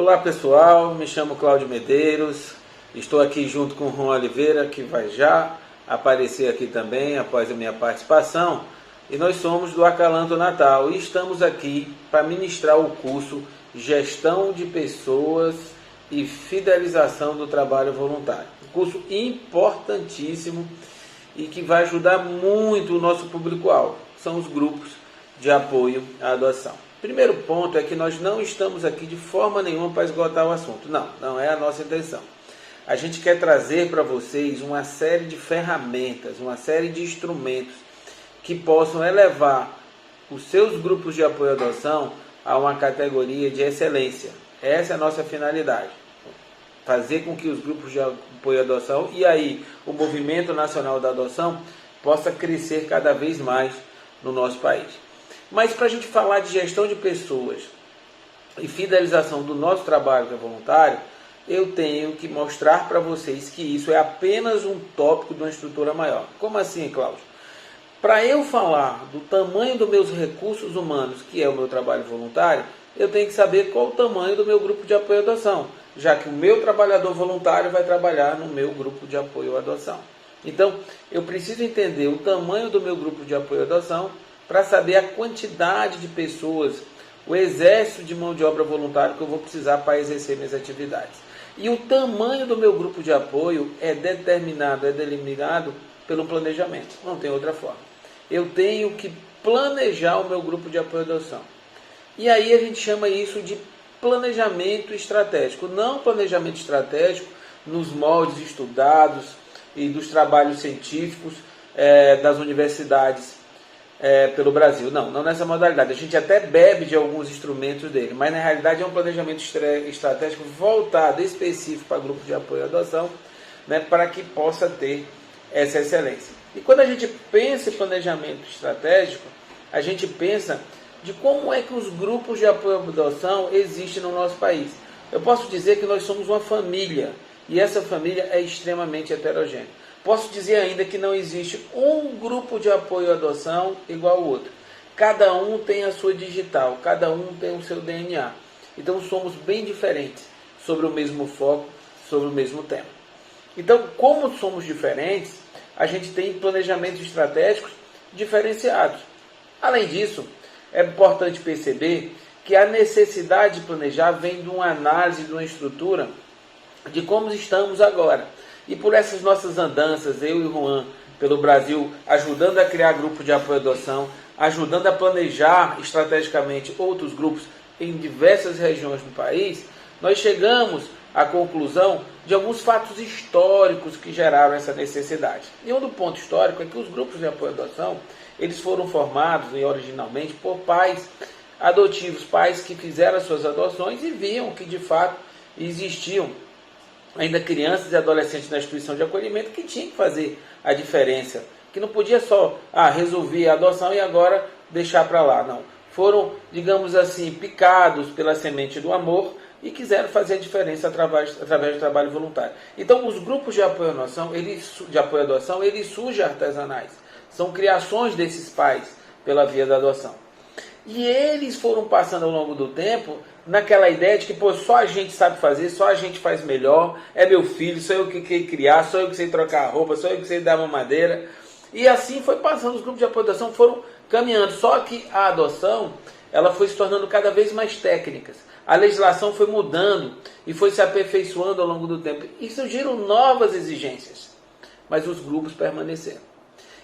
Olá pessoal, me chamo Cláudio Medeiros, estou aqui junto com o Juan Oliveira, que vai já aparecer aqui também após a minha participação, e nós somos do Acalanto Natal e estamos aqui para ministrar o curso Gestão de Pessoas e Fidelização do Trabalho Voluntário. Um curso importantíssimo e que vai ajudar muito o nosso público-alvo, são os grupos de apoio à adoção. Primeiro ponto é que nós não estamos aqui de forma nenhuma para esgotar o assunto. Não é a nossa intenção. A gente quer trazer para vocês uma série de ferramentas, uma série de instrumentos que possam elevar os seus grupos de apoio à adoção a uma categoria de excelência. Essa é a nossa finalidade. Fazer com que os grupos de apoio à adoção e aí o Movimento Nacional da Adoção possa crescer cada vez mais no nosso país. Mas para a gente falar de gestão de pessoas e fidelização do nosso trabalho que é voluntário, eu tenho que mostrar para vocês que isso é apenas um tópico de uma estrutura maior. Como assim, Cláudio? Para eu falar do tamanho dos meus recursos humanos, que é o meu trabalho voluntário, eu tenho que saber qual o tamanho do meu grupo de apoio à adoção, já que o meu trabalhador voluntário vai trabalhar no meu grupo de apoio à adoção. Então, eu preciso entender o tamanho do meu grupo de apoio à adoção para saber a quantidade de pessoas, o exército de mão de obra voluntária que eu vou precisar para exercer minhas atividades. E o tamanho do meu grupo de apoio é determinado, é delimitado pelo planejamento. Não tem outra forma. Eu tenho que planejar o meu grupo de apoio à adoção. E aí a gente chama isso de planejamento estratégico. Não planejamento estratégico nos moldes estudados e dos trabalhos científicos das universidades pelo Brasil. Não nessa modalidade. A gente até bebe de alguns instrumentos dele, mas na realidade é um planejamento estratégico voltado específico para grupo de apoio à adoção, né, para que possa ter essa excelência. E quando a gente pensa em planejamento estratégico, a gente pensa de como é que os grupos de apoio à adoção existem no nosso país. Eu posso dizer que nós somos uma família, e essa família é extremamente heterogênea. Posso dizer ainda que não existe um grupo de apoio à adoção igual ao outro. Cada um tem a sua digital, cada um tem o seu DNA. Então somos bem diferentes sobre o mesmo foco, sobre o mesmo tema. Então, como somos diferentes, a gente tem planejamentos estratégicos diferenciados. Além disso, é importante perceber que a necessidade de planejar vem de uma análise, de uma estrutura de como estamos agora. E por essas nossas andanças, eu e o Juan, pelo Brasil, ajudando a criar grupo de apoio à adoção, ajudando a planejar estrategicamente outros grupos em diversas regiões do país, nós chegamos à conclusão de alguns fatos históricos que geraram essa necessidade. E um do ponto histórico é que os grupos de apoio à adoção, eles foram formados originalmente por pais adotivos, pais que fizeram as suas adoções e viam que de fato existiam ainda crianças e adolescentes na instituição de acolhimento que tinham que fazer a diferença, que não podia só resolver a adoção e agora deixar para lá, não. Foram, digamos assim, picados pela semente do amor e quiseram fazer a diferença através do trabalho voluntário. Então, os grupos de apoio à adoção, eles surgem artesanais, são criações desses pais pela via da adoção. E eles foram passando ao longo do tempo naquela ideia de que só a gente sabe fazer, só a gente faz melhor, é meu filho, sou eu que sei criar, sou eu que sei trocar a roupa, sou eu que sei dar mamadeira. E assim foi passando, os grupos de apoio à adoção foram caminhando. Só que a adoção, ela foi se tornando cada vez mais técnicas. A legislação foi mudando e foi se aperfeiçoando ao longo do tempo. E surgiram novas exigências, mas os grupos permaneceram.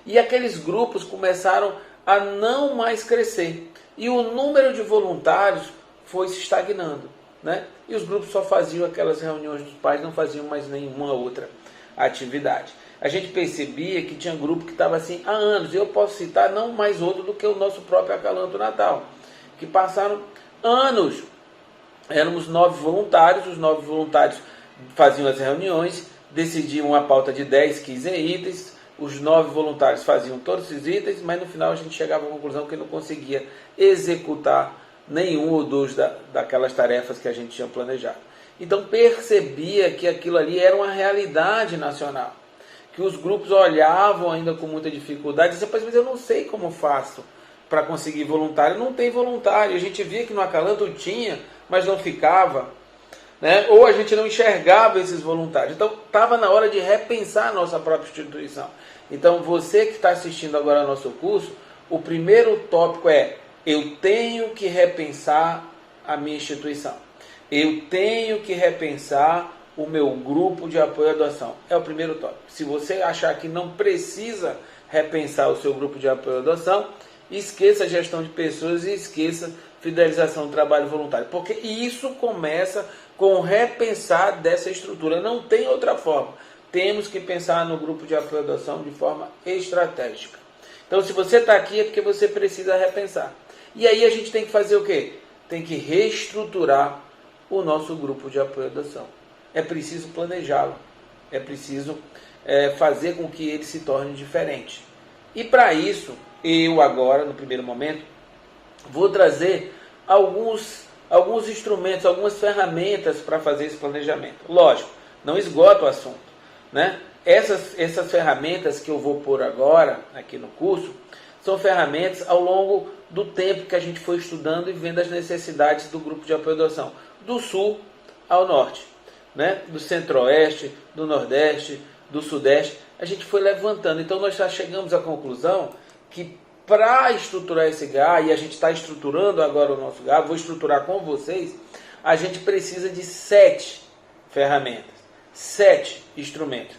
E aqueles grupos começaram a não mais crescer. E o número de voluntários foi se estagnando, né? E os grupos só faziam aquelas reuniões dos pais, não faziam mais nenhuma outra atividade. A gente percebia que tinha grupo que estava assim há anos, e eu posso citar não mais outro do que o nosso próprio Acalanto Natal, que passaram anos. Éramos 9 voluntários, os 9 voluntários faziam as reuniões, decidiam a pauta de 10, 15 itens, os 9 voluntários faziam todos esses itens, mas no final a gente chegava à conclusão que não conseguia executar nenhum ou dois daquelas tarefas que a gente tinha planejado. Então percebia que aquilo ali era uma realidade nacional, que os grupos olhavam ainda com muita dificuldade e diziam, mas eu não sei como faço para conseguir voluntário, não tem voluntário. A gente via que no Acalanto tinha, mas não ficava. né? Ou a gente não enxergava esses voluntários. Então, estava na hora de repensar a nossa própria instituição. Então, você que está assistindo agora ao nosso curso, o primeiro tópico é: eu tenho que repensar a minha instituição. Eu tenho que repensar o meu grupo de apoio à doação. É o primeiro tópico. Se você achar que não precisa repensar o seu grupo de apoio à doação, esqueça a gestão de pessoas e esqueça fidelização do trabalho voluntário. Porque isso começa com o repensar dessa estrutura. Não tem outra forma. Temos que pensar no grupo de apoio à doação de forma estratégica. Então, se você está aqui é porque você precisa repensar. E aí a gente tem que fazer o quê? Tem que reestruturar o nosso grupo de apoio à doação. É preciso planejá-lo. É preciso fazer com que ele se torne diferente. E para isso, eu agora, no primeiro momento, vou trazer alguns instrumentos, algumas ferramentas para fazer esse planejamento. Lógico, não esgota o assunto, né? Essas ferramentas que eu vou pôr agora, aqui no curso, são ferramentas ao longo do tempo que a gente foi estudando e vendo as necessidades do grupo de apoio à doação, do sul ao norte, né? Do centro-oeste, do nordeste, do sudeste, a gente foi levantando. Então nós já chegamos à conclusão que para estruturar esse GA, e a gente está estruturando agora o nosso GA, vou estruturar com vocês, a gente precisa de 7 ferramentas, 7 instrumentos.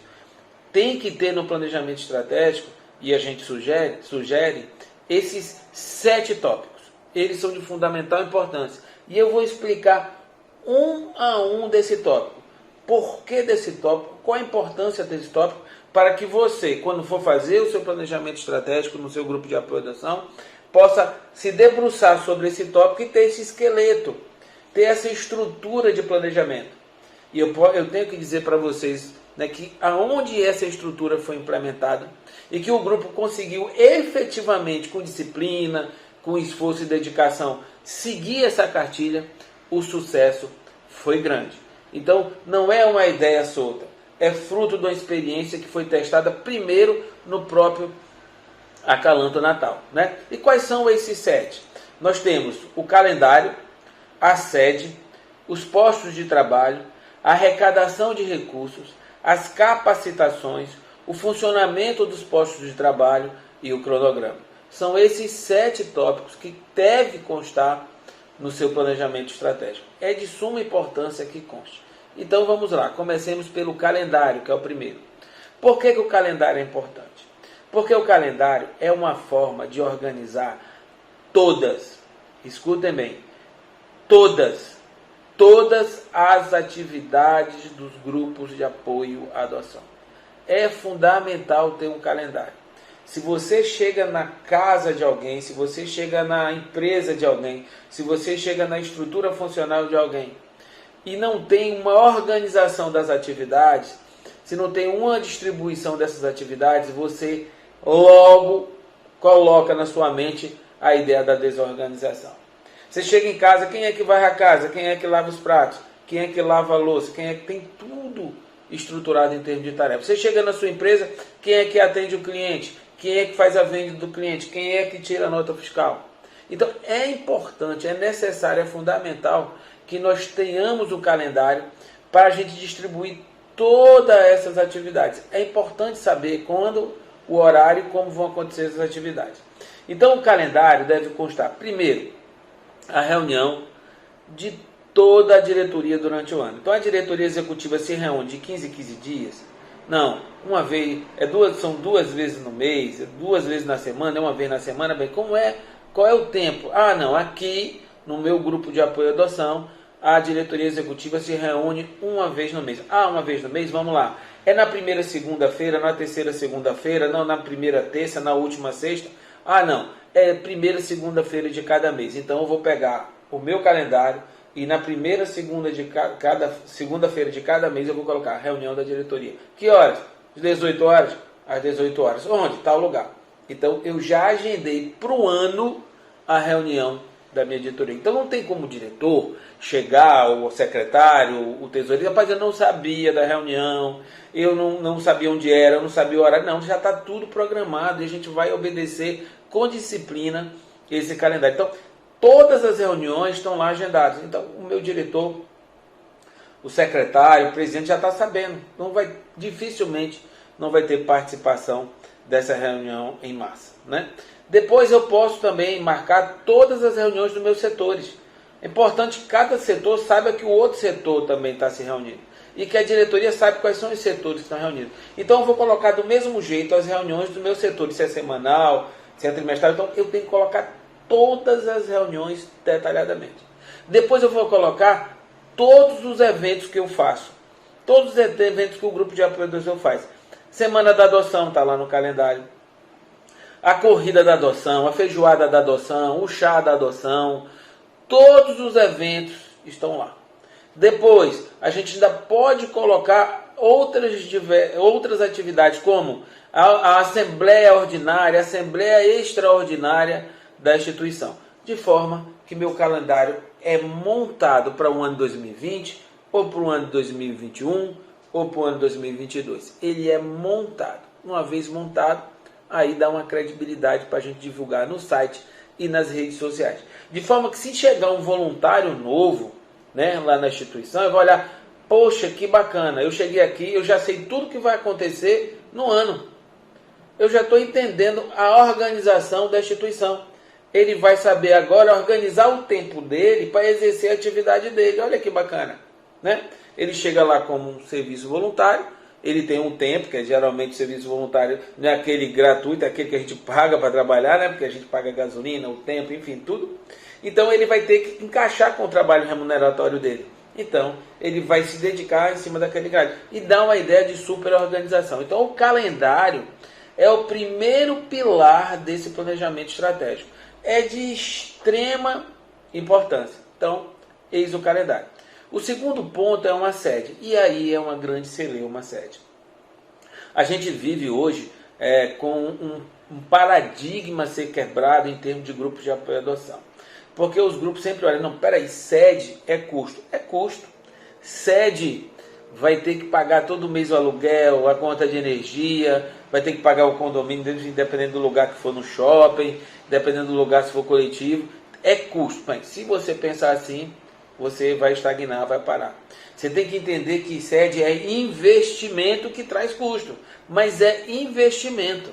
Tem que ter no planejamento estratégico, e a gente sugere esses 7 tópicos. Eles são de fundamental importância. E eu vou explicar um a um desse tópico. Por que desse tópico? Qual a importância desse tópico? Para que você, quando for fazer o seu planejamento estratégico no seu grupo de apoio à doação, possa se debruçar sobre esse tópico e ter esse esqueleto, ter essa estrutura de planejamento. E eu tenho que dizer para vocês, né, que aonde essa estrutura foi implementada e que o grupo conseguiu efetivamente, com disciplina, com esforço e dedicação, seguir essa cartilha, o sucesso foi grande. Então, não é uma ideia solta, é fruto de uma experiência que foi testada primeiro no próprio Acalanto Natal, né? E quais são esses 7? Nós temos o calendário, a sede, os postos de trabalho, a arrecadação de recursos, as capacitações, o funcionamento dos postos de trabalho e o cronograma. São esses 7 tópicos que devem constar no seu planejamento estratégico. É de suma importância que conste. Então vamos lá, comecemos pelo calendário, que é o primeiro. Por que o calendário é importante? Porque o calendário é uma forma de organizar escutem bem, todas as atividades dos grupos de apoio à doação. É fundamental ter um calendário. Se você chega na casa de alguém, se você chega na empresa de alguém, se você chega na estrutura funcional de alguém e não tem uma organização das atividades, se não tem uma distribuição dessas atividades, você logo coloca na sua mente a ideia da desorganização. Você chega em casa, quem é que varre a casa? Quem é que lava os pratos? Quem é que lava a louça? Quem é que tem tudo estruturado em termos de tarefa? Você chega na sua empresa, quem é que atende o cliente? Quem é que faz a venda do cliente? Quem é que tira a nota fiscal? Então é importante, é necessário, é fundamental que nós tenhamos um calendário para a gente distribuir todas essas atividades. É importante saber quando, o horário e como vão acontecer essas atividades. Então o calendário deve constar, primeiro, a reunião de toda a diretoria durante o ano. Então a diretoria executiva se reúne de 15 em 15 dias? Não, uma vez, são 2 vezes no mês, 2 vezes na semana, é uma vez na semana, bem, qual é o tempo? Ah, não, aqui no meu grupo de apoio à adoção, a diretoria executiva se reúne uma vez no mês. Ah, uma vez no mês? Vamos lá. É na primeira segunda-feira, na terceira segunda-feira, não, na primeira terça, na última sexta? Ah, não, é primeira segunda-feira de cada mês. Então eu vou pegar o meu calendário e na primeira segunda-feira de cada mês eu vou colocar a reunião da diretoria. Que horas? Às 18 horas? Às 18 horas. Onde? Tal lugar. Então eu já agendei para o ano a reunião da minha diretoria. Então não tem como o diretor chegar, o secretário, o tesoureiro, rapaz, eu não sabia da reunião, eu não sabia onde era, eu não sabia o horário. Não, já está tudo programado e a gente vai obedecer com disciplina esse calendário. Então, todas as reuniões estão lá agendadas. Então, o meu diretor o secretário, o presidente já está sabendo. Dificilmente não vai ter participação dessa reunião em massa, né? Depois eu posso também marcar todas as reuniões dos meus setores. É importante que cada setor saiba que o outro setor também está se reunindo. E que a diretoria sabe quais são os setores que estão reunidos. Então eu vou colocar do mesmo jeito as reuniões dos meus setores, se é semanal, se é trimestral. Então eu tenho que colocar todas as reuniões detalhadamente. Depois eu vou colocar todos os eventos que eu faço. Todos os eventos que o grupo de apoio à adoção faz. Semana da adoção está lá no calendário. A corrida da adoção, a feijoada da adoção, o chá da adoção. Todos os eventos estão lá. Depois, a gente ainda pode colocar outras atividades, como a assembleia ordinária, a assembleia extraordinária da instituição. De forma que meu calendário é montado para o ano 2020, ou para o ano 2021, ou para o ano 2022. Ele é montado. Uma vez montado, aí dá uma credibilidade para a gente divulgar no site e nas redes sociais. De forma que se chegar um voluntário novo, né, lá na instituição, eu vou olhar, poxa, que bacana, eu cheguei aqui, eu já sei tudo que vai acontecer no ano. Eu já estou entendendo a organização da instituição. Ele vai saber agora organizar o tempo dele para exercer a atividade dele. Olha que bacana, né? Ele chega lá como um serviço voluntário, ele tem um tempo, que é geralmente o serviço voluntário, não é aquele gratuito, é aquele que a gente paga para trabalhar, né? Porque a gente paga gasolina, o tempo, enfim, tudo. Então ele vai ter que encaixar com o trabalho remuneratório dele. Então ele vai se dedicar em cima daquele grade e dá uma ideia de super organização. Então o calendário é o primeiro pilar desse planejamento estratégico. É de extrema importância. Então, eis o calendário. O segundo ponto é uma sede. E aí é uma grande celeuma, uma sede. A gente vive hoje com um paradigma a ser quebrado em termos de grupos de apoio à adoção. Porque os grupos sempre olham, não, peraí, sede é custo. É custo. Sede vai ter que pagar todo mês o aluguel, a conta de energia, vai ter que pagar o condomínio, dependendo do lugar que for no shopping, dependendo do lugar se for coletivo. É custo. Mas se você pensar assim, você vai estagnar, vai parar. Você tem que entender que sede é investimento que traz custo, mas é investimento.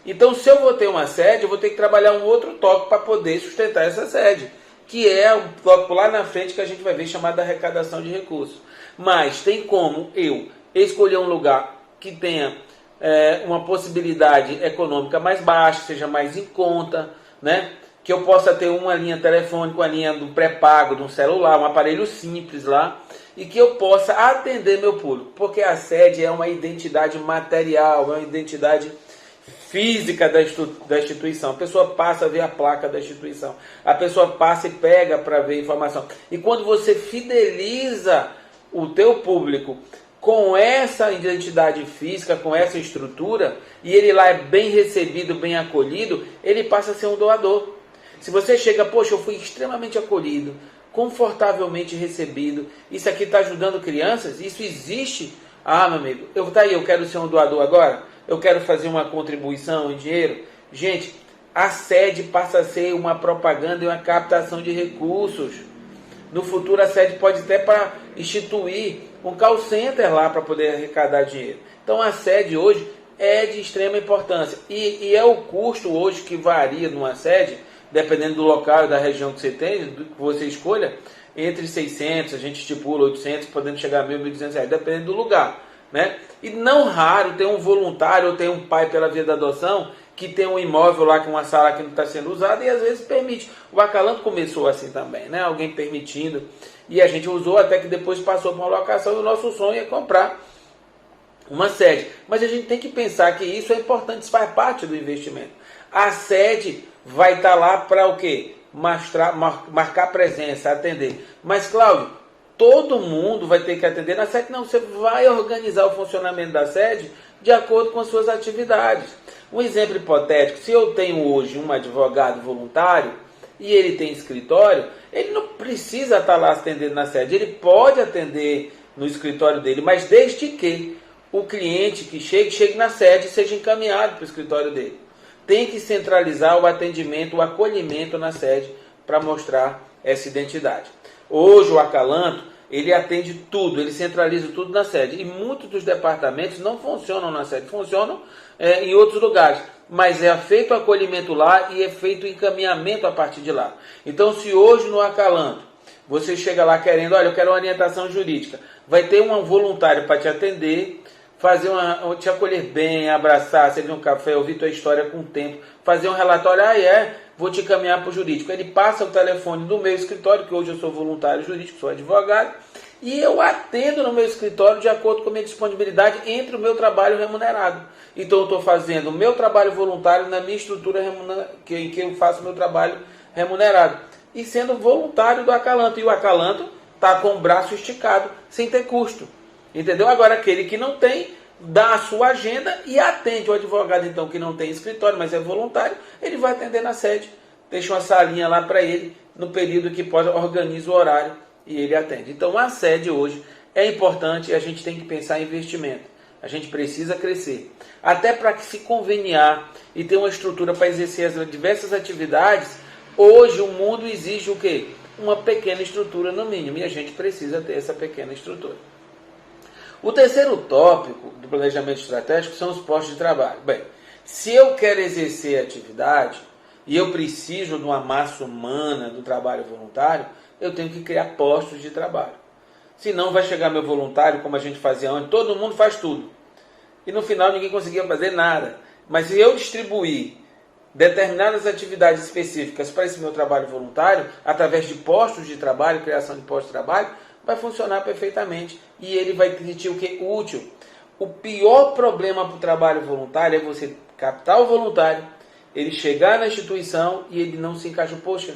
Então, se eu vou ter uma sede, eu vou ter que trabalhar um outro tópico para poder sustentar essa sede, que é um tópico lá na frente que a gente vai ver chamado arrecadação de recursos. Mas tem como eu escolher um lugar que tenha uma possibilidade econômica mais baixa, seja mais em conta, né? Que eu possa ter uma linha telefônica, uma linha do pré-pago, de um celular, um aparelho simples lá, e que eu possa atender meu público, porque a sede é uma identidade material, é uma identidade física da instituição. A pessoa passa a ver a placa da instituição, a pessoa passa e pega para ver a informação. E quando você fideliza o teu público com essa identidade física, com essa estrutura, e ele lá é bem recebido, bem acolhido, ele passa a ser um doador. Se você chega, poxa, eu fui extremamente acolhido, confortavelmente recebido, isso aqui está ajudando crianças, isso existe. Ah, meu amigo, eu quero ser um doador agora, eu quero fazer uma contribuição em dinheiro. Gente, a sede passa a ser uma propaganda e uma captação de recursos. No futuro a sede pode até para instituir um call center lá para poder arrecadar dinheiro. Então a sede hoje é de extrema importância. E é o custo hoje que varia numa sede, dependendo do local e da região que você tem, do que você escolha, entre 600, a gente estipula 800, podendo chegar a 1.000, 1.200 reais, dependendo do lugar, né? E não raro tem um voluntário ou tem um pai pela via da adoção que tem um imóvel lá com uma sala que não está sendo usada e às vezes permite. O Acalanto começou assim também, né? Alguém permitindo, e a gente usou até que depois passou para uma locação e o nosso sonho é comprar uma sede. Mas a gente tem que pensar que isso é importante, isso faz parte do investimento. A sede vai estar lá para o quê? Marcar presença, atender. Mas, Cláudio, todo mundo vai ter que atender na sede? Não, você vai organizar o funcionamento da sede de acordo com as suas atividades. Um exemplo hipotético, se eu tenho hoje um advogado voluntário e ele tem escritório, ele não precisa estar lá atendendo na sede, ele pode atender no escritório dele, mas desde que o cliente que chegue na sede e seja encaminhado para o escritório dele. Tem que centralizar o atendimento, o acolhimento na sede para mostrar essa identidade. Hoje o Acalanto, ele atende tudo, ele centraliza tudo na sede. E muitos dos departamentos não funcionam na sede, funcionam em outros lugares. Mas é feito o acolhimento lá e é feito o encaminhamento a partir de lá. Então, se hoje no Acalanto você chega lá querendo, olha, eu quero uma orientação jurídica, vai ter um voluntário para te atender, te acolher bem, abraçar, servir um café, ouvir tua história com o tempo, fazer um relatório, vou te encaminhar para o jurídico. Ele passa o telefone do meu escritório, que hoje eu sou voluntário jurídico, sou advogado, e eu atendo no meu escritório de acordo com a minha disponibilidade entre o meu trabalho remunerado. Então eu estou fazendo o meu trabalho voluntário na minha estrutura em que eu faço o meu trabalho remunerado. E sendo voluntário do Acalanto. E o Acalanto está com o braço esticado, sem ter custo. Entendeu? Agora aquele que não tem, dá a sua agenda e atende. O advogado então que não tem escritório, mas é voluntário, ele vai atender na sede. Deixa uma salinha lá para ele, no período que pode, organiza o horário e ele atende. Então a sede hoje é importante e a gente tem que pensar em investimento. A gente precisa crescer. Até para se conveniar e ter uma estrutura para exercer as diversas atividades, hoje o mundo exige o quê? Uma pequena estrutura no mínimo. E a gente precisa ter essa pequena estrutura. O terceiro tópico do planejamento estratégico são os postos de trabalho. Bem, se eu quero exercer atividade e eu preciso de uma massa humana do trabalho voluntário, eu tenho que criar postos de trabalho. Senão vai chegar meu voluntário, como a gente fazia antes, todo mundo faz tudo. E no final ninguém conseguia fazer nada. Mas se eu distribuir determinadas atividades específicas para esse meu trabalho voluntário, através de postos de trabalho, criação de postos de trabalho, vai funcionar perfeitamente e ele vai sentir o que? Útil. O pior problema para o trabalho voluntário é você captar o voluntário, ele chegar na instituição e ele não se encaixa. Poxa,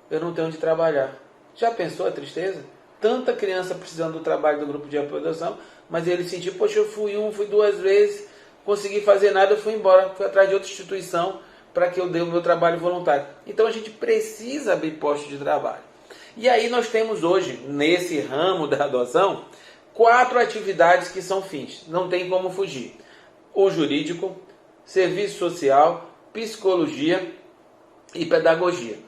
eu não tenho onde trabalhar. Já pensou a tristeza? Tanta criança precisando do trabalho do grupo de apoio à adoção, mas ele sentiu, poxa, eu fui duas vezes, consegui fazer nada, eu fui embora, fui atrás de outra instituição para que eu dê o meu trabalho voluntário. Então a gente precisa abrir postos de trabalho. E aí nós temos hoje, nesse ramo da adoção, 4 atividades que são fins. Não tem como fugir. O jurídico, serviço social, psicologia e pedagogia.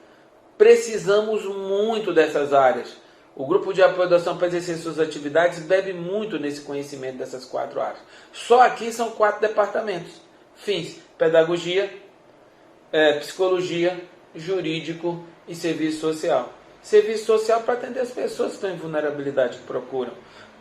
Precisamos muito dessas áreas. O grupo de apoio à adoção para exercer suas atividades bebe muito nesse conhecimento dessas 4 áreas. Só aqui são 4 departamentos. Fins, pedagogia, psicologia, jurídico e serviço social. Serviço social para atender as pessoas que estão em vulnerabilidade, que procuram.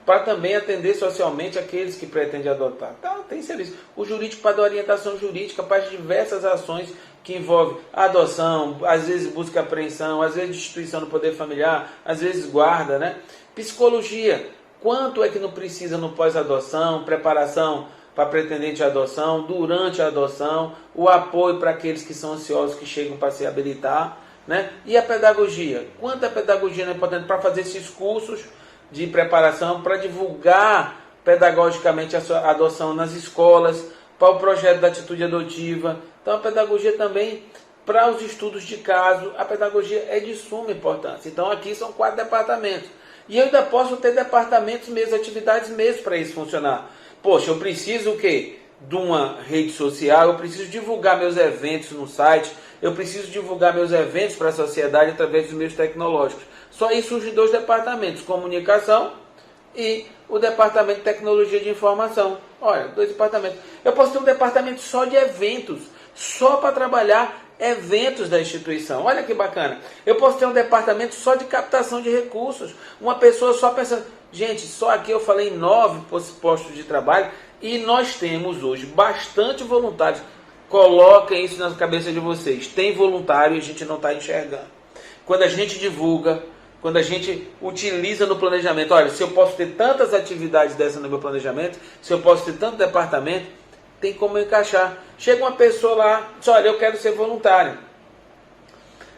Para também atender socialmente aqueles que pretendem adotar. Então, tem serviço. O jurídico para dar orientação jurídica para as diversas ações que envolvem adoção, às vezes busca e apreensão, às vezes destituição do poder familiar, às vezes guarda, né? Psicologia. Quanto é que não precisa no pós-adoção, preparação para pretendente de adoção, durante a adoção, o apoio para aqueles que são ansiosos, que chegam para se habilitar, né? E a pedagogia? Quanto a pedagogia é importante para fazer esses cursos de preparação, para divulgar pedagogicamente a sua adoção nas escolas, para o projeto da atitude adotiva. Então a pedagogia também para os estudos de caso, a pedagogia é de suma importância. Então aqui são 4 departamentos. E eu ainda posso ter departamentos mesmo, atividades mesmo para isso funcionar. Poxa, eu preciso o quê? De uma rede social, eu preciso divulgar meus eventos no site, eu preciso divulgar meus eventos para a sociedade através dos meios tecnológicos. Só aí surgem 2 departamentos, comunicação e o departamento de tecnologia de informação. Olha, 2 departamentos. Eu posso ter um departamento só de eventos, só para trabalhar eventos da instituição. Olha que bacana. Eu posso ter um departamento só de captação de recursos. Uma pessoa só pensando... Gente, só aqui eu falei 9 postos de trabalho e nós temos hoje bastante voluntários. Coloquem isso na cabeça de vocês. Tem voluntário e a gente não está enxergando. Quando a gente divulga, quando a gente utiliza no planejamento, olha, se eu posso ter tantas atividades dessas no meu planejamento, se eu posso ter tanto departamento, tem como encaixar. Chega uma pessoa lá, diz, olha, eu quero ser voluntário,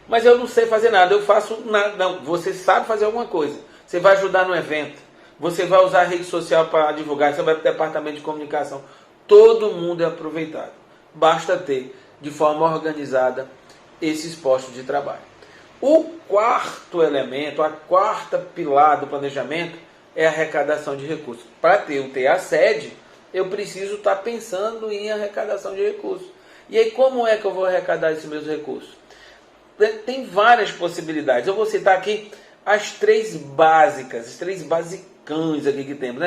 mas eu não sei fazer nada, eu faço nada. Não, você sabe fazer alguma coisa. Você vai ajudar no evento, você vai usar a rede social para divulgar, você vai para o departamento de comunicação. Todo mundo é aproveitado. Basta ter, de forma organizada, esses postos de trabalho. O 4º elemento, a 4ª pilar do planejamento é a arrecadação de recursos. Para ter a sede, eu preciso estar pensando em arrecadação de recursos. E aí, como é que eu vou arrecadar esses meus recursos? Tem várias possibilidades. Eu vou citar aqui as três básicas, os três basicões aqui que temos,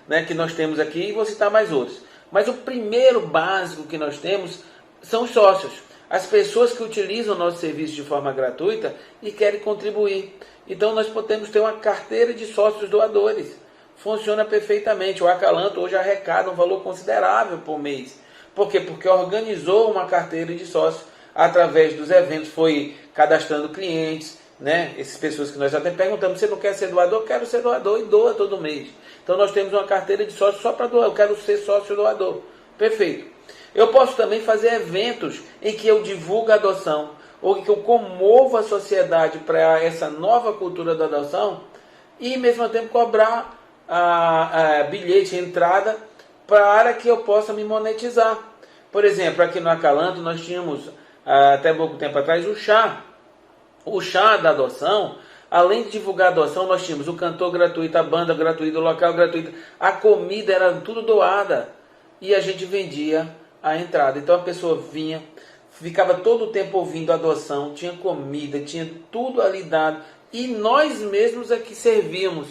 né? Que nós temos aqui, e vou citar mais outros. Mas o primeiro básico que nós temos são os sócios. As pessoas que utilizam o nosso serviço de forma gratuita e querem contribuir. Então nós podemos ter uma carteira de sócios doadores. Funciona perfeitamente. O Acalanto hoje arrecada um valor considerável por mês. Por quê? Porque organizou uma carteira de sócios através dos eventos, foi cadastrando clientes, né? Essas pessoas que nós até perguntamos, você não quer ser doador? Quero ser doador, e doa todo mês. Então nós temos uma carteira de sócios só para doar. Eu quero ser sócio doador. Perfeito. Eu posso também fazer eventos em que eu divulgo a adoção, ou em que eu comovo a sociedade para essa nova cultura da adoção, e ao mesmo tempo cobrar bilhete, entrada, para que eu possa me monetizar. Por exemplo, aqui no Acalanto nós tínhamos, até pouco tempo atrás, o chá. O chá da adoção, além de divulgar a adoção, nós tínhamos o cantor gratuito, a banda gratuita, o local gratuito, a comida era tudo doada, e a gente vendia a entrada. Então a pessoa vinha, ficava todo o tempo ouvindo a adoção, tinha comida, tinha tudo ali dado, e nós mesmos aqui servíamos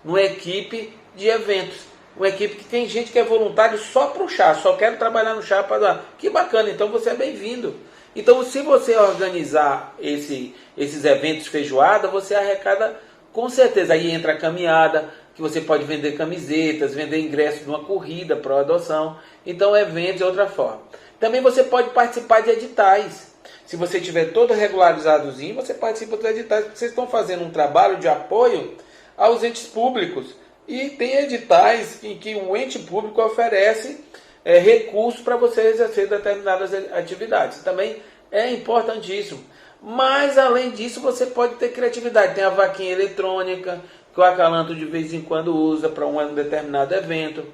numa equipe de eventos, uma equipe que tem gente que é voluntário só para o chá, só quero trabalhar no chá para dar. Que bacana, então você é bem-vindo. Então se você organizar esses eventos feijoada, você arrecada com certeza. Aí entra a caminhada, que você pode vender camisetas, vender ingressos de uma corrida para adoção. Então eventos é outra forma. Também você pode participar de editais. Se você tiver todo regularizadozinho, você participa dos editais, porque vocês estão fazendo um trabalho de apoio aos entes públicos. E tem editais em que o ente público oferece recursos para você exercer determinadas atividades. Também é importantíssimo. Mas, além disso, você pode ter criatividade. Tem a vaquinha eletrônica, que o Acalanto de vez em quando usa para um determinado evento,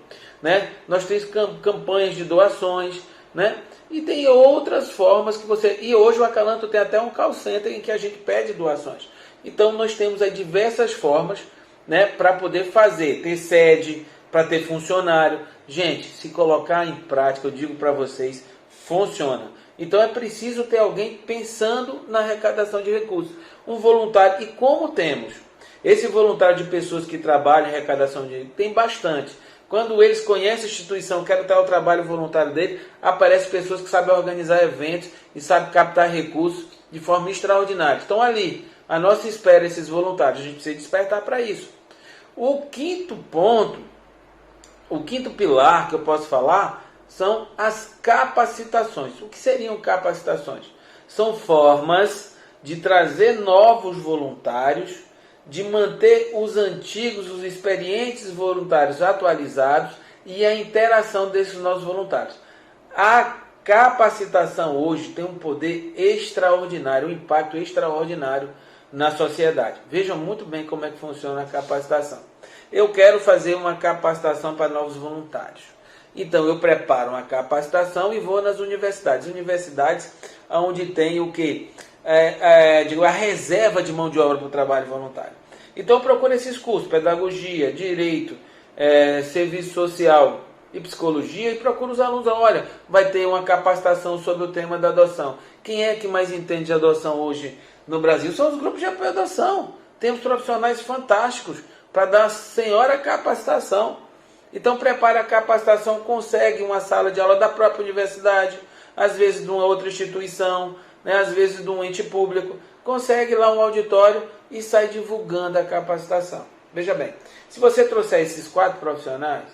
né? Nós temos campanhas de doações, né? E tem outras formas que você... E hoje o Acalanto tem até um call center em que a gente pede doações. Então nós temos aí diversas formas, né, para poder fazer. Ter sede, para ter funcionário. Gente, se colocar em prática, eu digo para vocês, funciona. Então é preciso ter alguém pensando na arrecadação de recursos. Um voluntário. E como temos esse voluntário de pessoas que trabalham em arrecadação de recursos, tem bastante. Quando eles conhecem a instituição, querem ter o trabalho voluntário dele, aparecem pessoas que sabem organizar eventos e sabem captar recursos de forma extraordinária. Estão ali, a nossa espera, esses voluntários. A gente precisa despertar para isso. O quinto ponto, o quinto pilar que eu posso falar, são as capacitações. O que seriam capacitações? São formas de trazer novos voluntários, de manter os antigos, os experientes voluntários atualizados e a interação desses novos voluntários. A capacitação hoje tem um poder extraordinário, um impacto extraordinário na sociedade. Vejam muito bem como é que funciona a capacitação. Eu quero fazer uma capacitação para novos voluntários. Então eu preparo uma capacitação e vou nas universidades. Universidades onde tem o quê? A reserva de mão de obra para o trabalho voluntário. Então eu procuro esses cursos, pedagogia, direito, serviço social e psicologia, e procuro os alunos, olha, vai ter uma capacitação sobre o tema da adoção. Quem é que mais entende de adoção hoje no Brasil? São os grupos de apoio à adoção. Temos profissionais fantásticos para dar a senhora capacitação. Então prepara a capacitação, consegue uma sala de aula da própria universidade, às vezes de uma outra instituição, né, às vezes de um ente público, consegue lá um auditório e sai divulgando a capacitação. Veja bem, se você trouxer esses 4 profissionais,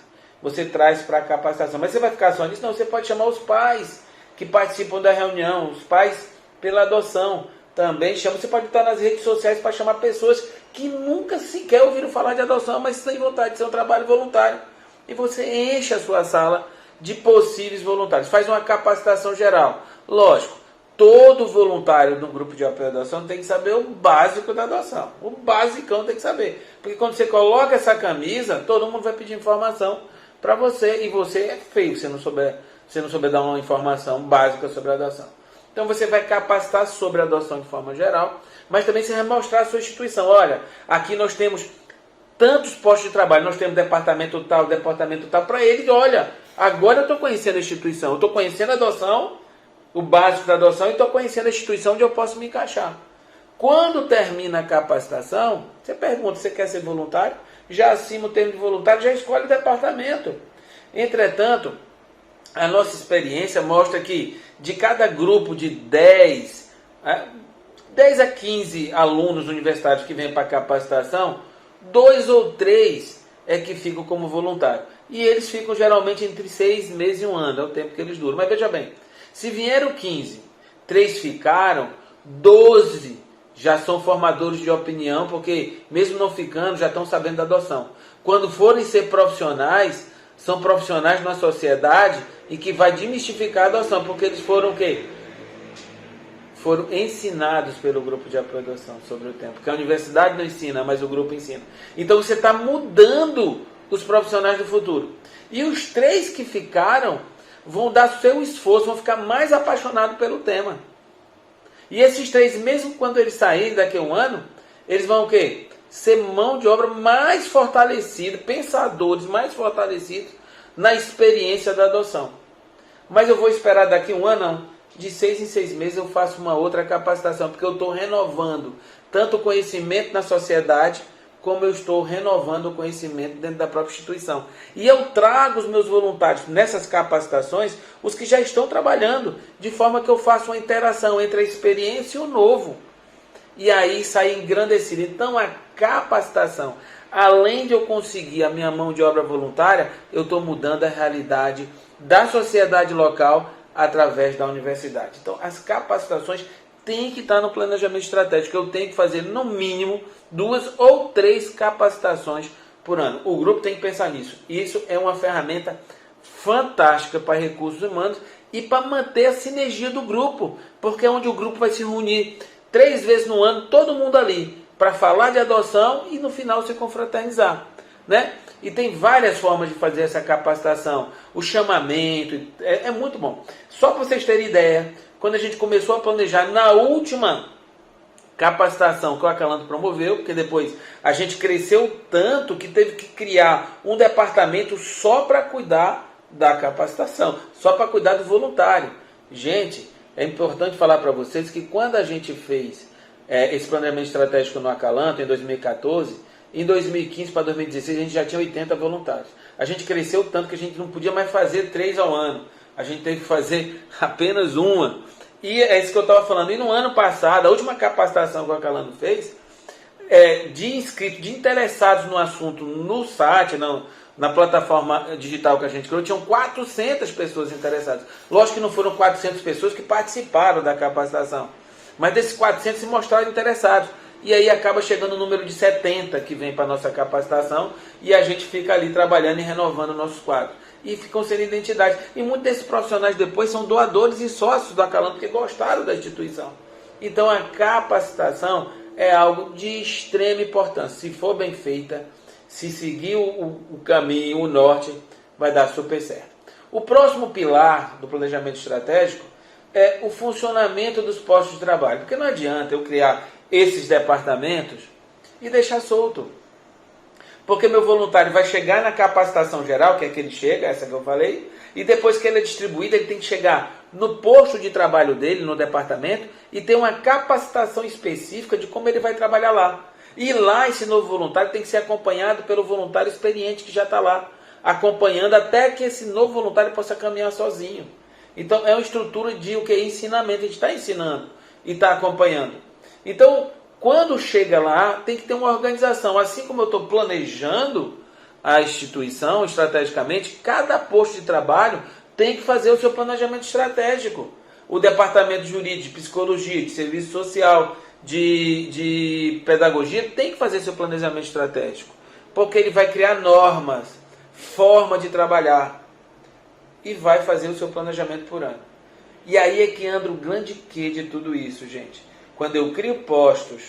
você traz para a capacitação, mas você vai ficar só nisso? Não, você pode chamar os pais que participam da reunião, os pais pela adoção, também chama. Você pode estar nas redes sociais para chamar pessoas que nunca sequer ouviram falar de adoção, mas têm vontade de ser um trabalho voluntário. E você enche a sua sala de possíveis voluntários. Faz uma capacitação geral. Lógico, todo voluntário do grupo de apoio à adoção tem que saber o básico da adoção. O basicão tem que saber. Porque quando você coloca essa camisa, todo mundo vai pedir informação para você. E você é feio se não souber dar uma informação básica sobre a adoção. Então você vai capacitar sobre a adoção de forma geral, mas também você vai mostrar a sua instituição. Olha, aqui nós temos tantos postos de trabalho, nós temos departamento tal, para ele, olha, agora eu estou conhecendo a instituição, eu estou conhecendo a adoção, o básico da adoção, e estou conhecendo a instituição onde eu posso me encaixar. Quando termina a capacitação, você pergunta, você quer ser voluntário? Já acima o termo de voluntário, já escolhe o departamento. Entretanto, a nossa experiência mostra que de cada grupo de 10 a 15 alunos universitários que vêm para a capacitação, 2 ou 3 é que ficam como voluntário. E eles ficam geralmente entre 6 meses e 1 ano, é o tempo que eles duram. Mas veja bem, se vieram 15, 3 ficaram, 12 já são formadores de opinião, porque mesmo não ficando, já estão sabendo da adoção. Quando forem ser profissionais, são profissionais na sociedade e que vai desmistificar a adoção, porque eles foram o quê? Foram ensinados pelo grupo de apoio à adoção sobre o tempo. Porque a universidade não ensina, mas o grupo ensina. Então você está mudando os profissionais do futuro. E os 3 que ficaram vão dar seu esforço, vão ficar mais apaixonados pelo tema. E esses 3, mesmo quando eles saírem daqui a 1 ano, eles vão o quê? Ser mão de obra mais fortalecida, pensadores mais fortalecidos na experiência da adoção. Mas eu vou esperar daqui a 1 ano, não. De 6 em 6 meses eu faço uma outra capacitação, porque eu estou renovando tanto o conhecimento na sociedade, como eu estou renovando o conhecimento dentro da própria instituição. E eu trago os meus voluntários nessas capacitações, os que já estão trabalhando, de forma que eu faça uma interação entre a experiência e o novo. E aí sai engrandecido. Então a capacitação, além de eu conseguir a minha mão de obra voluntária, eu estou mudando a realidade da sociedade local através da universidade. Então as capacitações têm que estar no planejamento estratégico. Eu tenho que fazer no mínimo 2 ou 3 capacitações por ano. O grupo tem que pensar nisso. Isso é uma ferramenta fantástica para recursos humanos e para manter a sinergia do grupo, porque é onde o grupo vai se reunir 3 vezes no ano, todo mundo ali, para falar de adoção e no final se confraternizar, né? E tem várias formas de fazer essa capacitação. O chamamento é muito bom. Só para vocês terem ideia, quando a gente começou a planejar na última capacitação que o Acalanto promoveu, porque depois a gente cresceu tanto que teve que criar um departamento só para cuidar da capacitação, só para cuidar do voluntário. Gente, é importante falar para vocês que quando a gente fez esse planejamento estratégico no Acalanto, em 2014, em 2015 para 2016 a gente já tinha 80 voluntários. A gente cresceu tanto que a gente não podia mais fazer 3 ao ano. A gente teve que fazer apenas uma. E é isso que eu estava falando. E no ano passado, a última capacitação que o Acalanto fez, de inscritos, de interessados no assunto, no site, na plataforma digital que a gente criou, tinham 400 pessoas interessadas. Lógico que não foram 400 pessoas que participaram da capacitação, mas desses 400 se mostraram interessados. E aí acaba chegando o número de 70 que vem para a nossa capacitação e a gente fica ali trabalhando e renovando nossos quadros. E ficam sendo identidades. E muitos desses profissionais depois são doadores e sócios do Acalanto, porque gostaram da instituição. Então a capacitação é algo de extrema importância. Se for bem feita, se seguir o caminho, o norte, vai dar super certo. O próximo pilar do planejamento estratégico é o funcionamento dos postos de trabalho. Porque não adianta eu criar esses departamentos e deixar solto. Porque meu voluntário vai chegar na capacitação geral, que é que ele chega, essa que eu falei, e depois que ele é distribuído, ele tem que chegar no posto de trabalho dele, no departamento, e ter uma capacitação específica de como ele vai trabalhar lá. E lá esse novo voluntário tem que ser acompanhado pelo voluntário experiente que já está lá, acompanhando até que esse novo voluntário possa caminhar sozinho. Então é uma estrutura de o que? Ensinamento, a gente está ensinando e está acompanhando. Então, quando chega lá, tem que ter uma organização. Assim como eu estou planejando a instituição estrategicamente, cada posto de trabalho tem que fazer o seu planejamento estratégico. O departamento jurídico, de psicologia, de serviço social, de pedagogia, tem que fazer seu planejamento estratégico. Porque ele vai criar normas, forma de trabalhar e vai fazer o seu planejamento por ano. E aí é que anda o grande quê de tudo isso, gente. Quando eu crio postos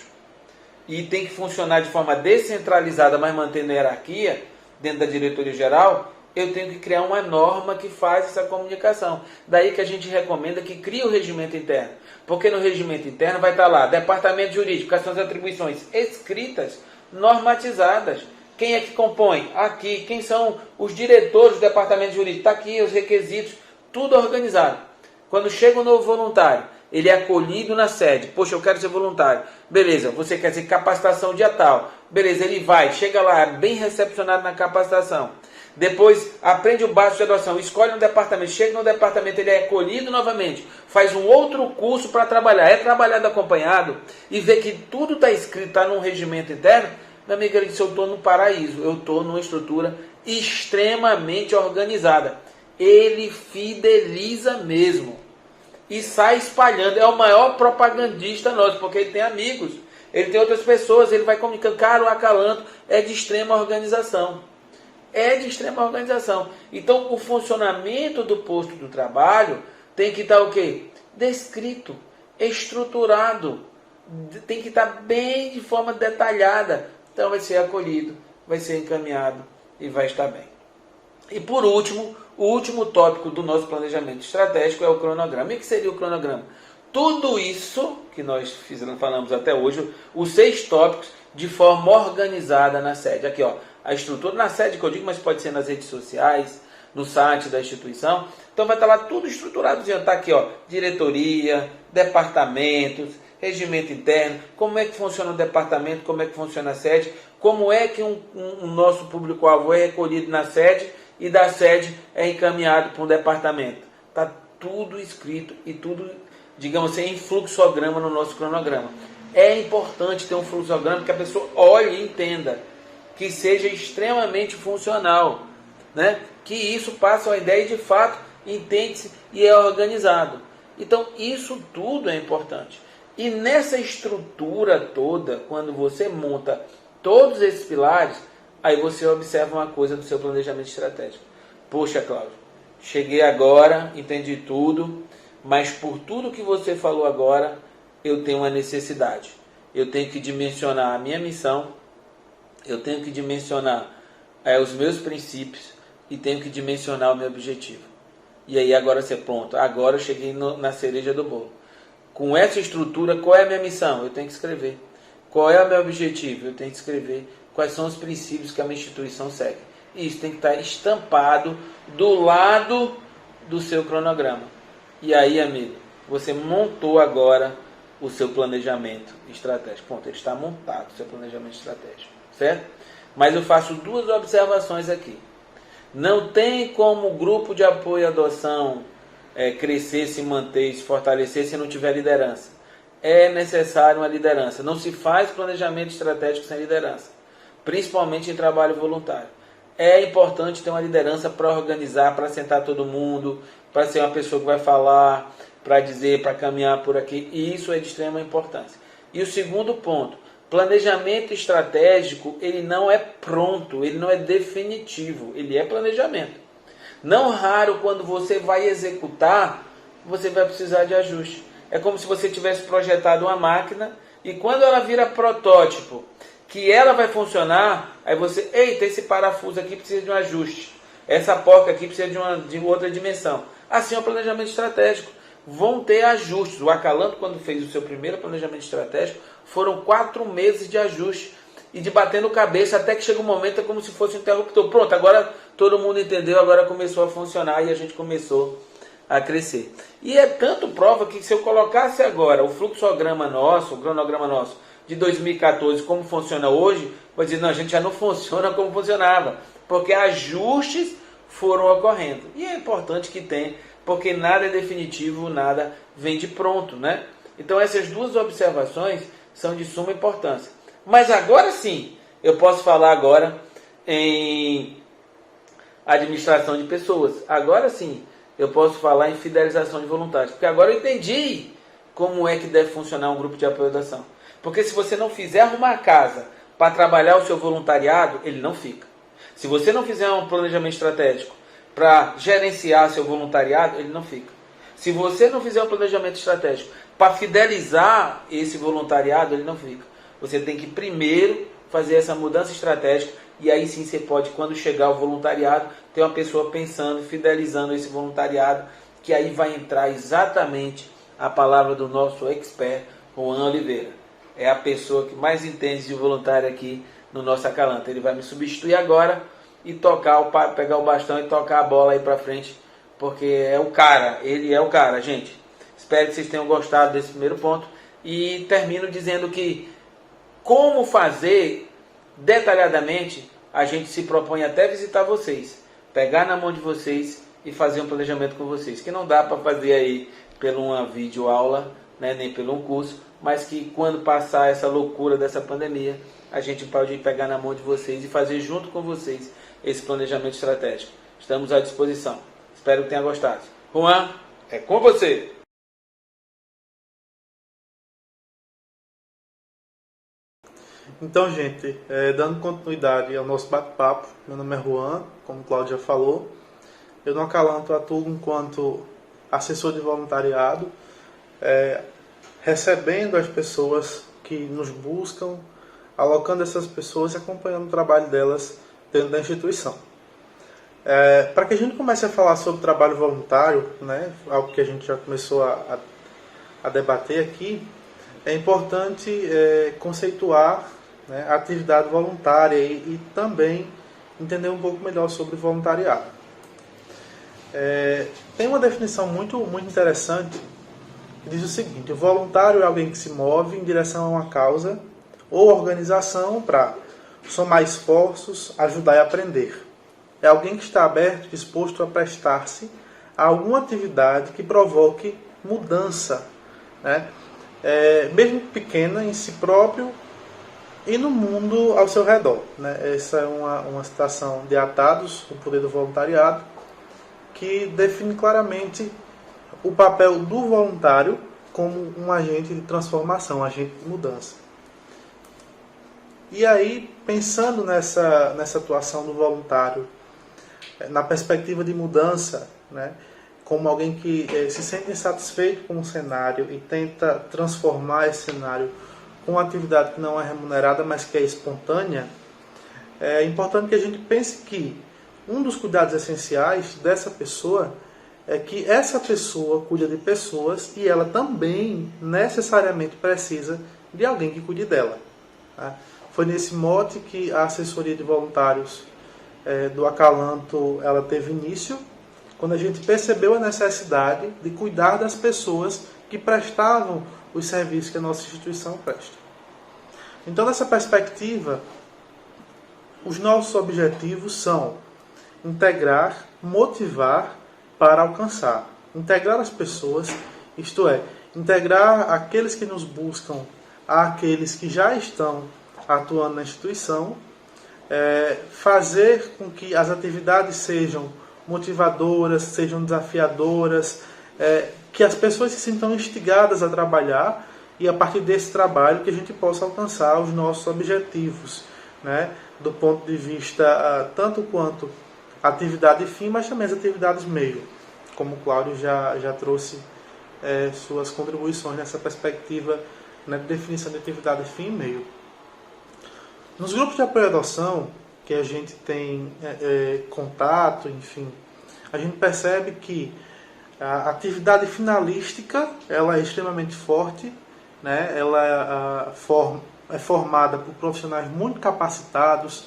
e tem que funcionar de forma descentralizada, mas mantendo a hierarquia dentro da diretoria geral, eu tenho que criar uma norma que faz essa comunicação. Daí que a gente recomenda que crie o regimento interno. Porque no regimento interno vai estar lá, departamento jurídico, quais são as atribuições escritas, normatizadas. Quem é que compõe? Aqui. Quem são os diretores do departamento jurídico? Está aqui os requisitos, tudo organizado. Quando chega um novo voluntário, ele é acolhido na sede. Poxa, eu quero ser voluntário. Beleza, você quer ser capacitação dia tal. Beleza, ele vai, chega lá, bem recepcionado na capacitação. Depois aprende o básico de adoção, escolhe um departamento, chega no departamento, ele é acolhido novamente, faz um outro curso para trabalhar, é trabalhado acompanhado e vê que tudo está escrito, está num regimento interno. Meu amigo, ele disse, eu estou no paraíso, eu estou numa estrutura extremamente organizada. Ele fideliza mesmo e sai espalhando, é o maior propagandista nosso, porque ele tem amigos, ele tem outras pessoas, ele vai comunicando, cara, o Acalanto é de extrema organização. É de extrema organização. Então, o funcionamento do posto do trabalho tem que estar o quê? Descrito, estruturado, tem que estar bem de forma detalhada. Então, vai ser acolhido, vai ser encaminhado e vai estar bem. E por último, o último tópico do nosso planejamento estratégico é o cronograma. E o que seria o cronograma? Tudo isso que nós falamos até hoje, os 6 tópicos de forma organizada na sede. Aqui, ó, a estrutura na sede que eu digo, mas pode ser nas redes sociais, no site da instituição. Então vai estar lá tudo estruturado. Está aqui, ó, diretoria, departamentos, regimento interno, como é que funciona o departamento, como é que funciona a sede, como é que um nosso público-alvo é recolhido na sede e da sede é encaminhado para um departamento. Está tudo escrito e tudo, digamos assim, em fluxograma no nosso cronograma. É importante ter um fluxograma que a pessoa olhe e entenda, que seja extremamente funcional, né? Que isso passe a ideia e de fato entende-se e é organizado. Então isso tudo é importante. E nessa estrutura toda, quando você monta todos esses pilares, aí você observa uma coisa do seu planejamento estratégico. Poxa, Cláudio, cheguei agora, entendi tudo, mas por tudo que você falou agora, eu tenho uma necessidade. Eu tenho que dimensionar a minha missão, eu tenho que dimensionar os meus princípios e tenho que dimensionar o meu objetivo. E aí agora você pronto, agora eu cheguei na cereja do bolo. Com essa estrutura, qual é a minha missão? Eu tenho que escrever. Qual é o meu objetivo? Eu tenho que escrever. Quais são os princípios que a minha instituição segue? E isso tem que estar estampado do lado do seu cronograma. E aí, amigo, você montou agora o seu planejamento estratégico. Ponto, ele está montado, o seu planejamento estratégico. Certo? Mas eu faço 2 observações aqui. Não tem como o grupo de apoio à adoção crescer, se manter, se fortalecer se não tiver liderança. É necessário uma liderança. Não se faz planejamento estratégico sem liderança, principalmente em trabalho voluntário. É importante ter uma liderança para organizar, para sentar todo mundo, para ser uma pessoa que vai falar, para dizer, para caminhar por aqui. E isso é de extrema importância. E o segundo ponto, planejamento estratégico, ele não é pronto, ele não é definitivo, ele é planejamento. Não raro, quando você vai executar, você vai precisar de ajuste. É como se você tivesse projetado uma máquina e quando ela vira protótipo, que ela vai funcionar, aí você, eita, esse parafuso aqui precisa de um ajuste. Essa porca aqui precisa de outra dimensão. Assim é o planejamento estratégico. Vão ter ajustes. O Acalanto, quando fez o seu primeiro planejamento estratégico, foram 4 meses de ajuste e de batendo cabeça até que chega um momento como se fosse um interruptor. Pronto, agora todo mundo entendeu, agora começou a funcionar e a gente começou a crescer. E é tanto prova que se eu colocasse agora o fluxograma nosso, o cronograma nosso de 2014, como funciona hoje, vou dizer, não, a gente já não funciona como funcionava, porque ajustes foram ocorrendo. E é importante que tenha, porque nada é definitivo, nada vem de pronto, né? Então essas 2 observações são de suma importância. Mas agora sim, eu posso falar agora em administração de pessoas. Agora sim, eu posso falar em fidelização de voluntários. Porque agora eu entendi como é que deve funcionar um grupo de apoio à adoção. Porque se você não fizer arrumar a casa para trabalhar o seu voluntariado, ele não fica. Se você não fizer um planejamento estratégico para gerenciar seu voluntariado, ele não fica. Se você não fizer um planejamento estratégico para fidelizar esse voluntariado, ele não fica. Você tem que primeiro fazer essa mudança estratégica e aí sim você pode, quando chegar o voluntariado, ter uma pessoa pensando, fidelizando esse voluntariado, que aí vai entrar exatamente a palavra do nosso expert, Juan Oliveira. É a pessoa que mais entende de voluntário aqui no nosso Acalanto. Ele vai me substituir agora e pegar o bastão e tocar a bola aí para frente, porque é o cara, ele é o cara, gente. Espero que vocês tenham gostado desse primeiro ponto. E termino dizendo que como fazer detalhadamente, a gente se propõe até visitar vocês, pegar na mão de vocês e fazer um planejamento com vocês, que não dá para fazer aí pela uma videoaula, né, nem pelo um curso, mas que quando passar essa loucura dessa pandemia, a gente pode pegar na mão de vocês e fazer junto com vocês esse planejamento estratégico. Estamos à disposição. Espero que tenha gostado. Juan, é com você! Então, gente, dando continuidade ao nosso bate-papo, meu nome é Juan, como o Cláudio já falou. Eu no Acalanto atuo enquanto assessor de voluntariado, recebendo as pessoas que nos buscam, alocando essas pessoas e acompanhando o trabalho delas dentro da instituição. Para que a gente comece a falar sobre trabalho voluntário, né, algo que a gente já começou a debater aqui, é importante conceituar, né, a atividade voluntária e também entender um pouco melhor sobre voluntariado. Tem uma definição muito interessante que diz o seguinte: o voluntário é alguém que se move em direção a uma causa ou organização para somar esforços, ajudar e aprender. É alguém que está aberto, disposto a prestar-se a alguma atividade que provoque mudança, né? Mesmo pequena em si próprio e no mundo ao seu redor, né? Essa é uma citação de Atados, O Poder do Voluntariado, que define claramente o papel do voluntário como um agente de transformação, um agente de mudança. E aí, pensando nessa atuação do voluntário, na perspectiva de mudança, né, como alguém que se sente insatisfeito com o cenário e tenta transformar esse cenário com uma atividade que não é remunerada, mas que é espontânea, é importante que a gente pense que um dos cuidados essenciais dessa pessoa é que essa pessoa cuida de pessoas e ela também necessariamente precisa de alguém que cuide dela, tá? Foi nesse mote que a assessoria de voluntários do Acalanto ela teve início, quando a gente percebeu a necessidade de cuidar das pessoas que prestavam os serviços que a nossa instituição presta. Então, nessa perspectiva, os nossos objetivos são integrar, motivar para alcançar. Integrar as pessoas, isto é, integrar aqueles que nos buscam àqueles que já estão atuando na instituição, fazer com que as atividades sejam motivadoras, sejam desafiadoras, que as pessoas se sintam instigadas a trabalhar e a partir desse trabalho que a gente possa alcançar os nossos objetivos, né, do ponto de vista tanto quanto atividade fim, mas também as atividades meio, como o Cláudio já trouxe suas contribuições nessa perspectiva, né, de definição de atividade fim e meio. Nos grupos de apoio à adoção, que a gente tem contato, enfim, a gente percebe que a atividade finalística ela é extremamente forte, né? Ela é formada por profissionais muito capacitados,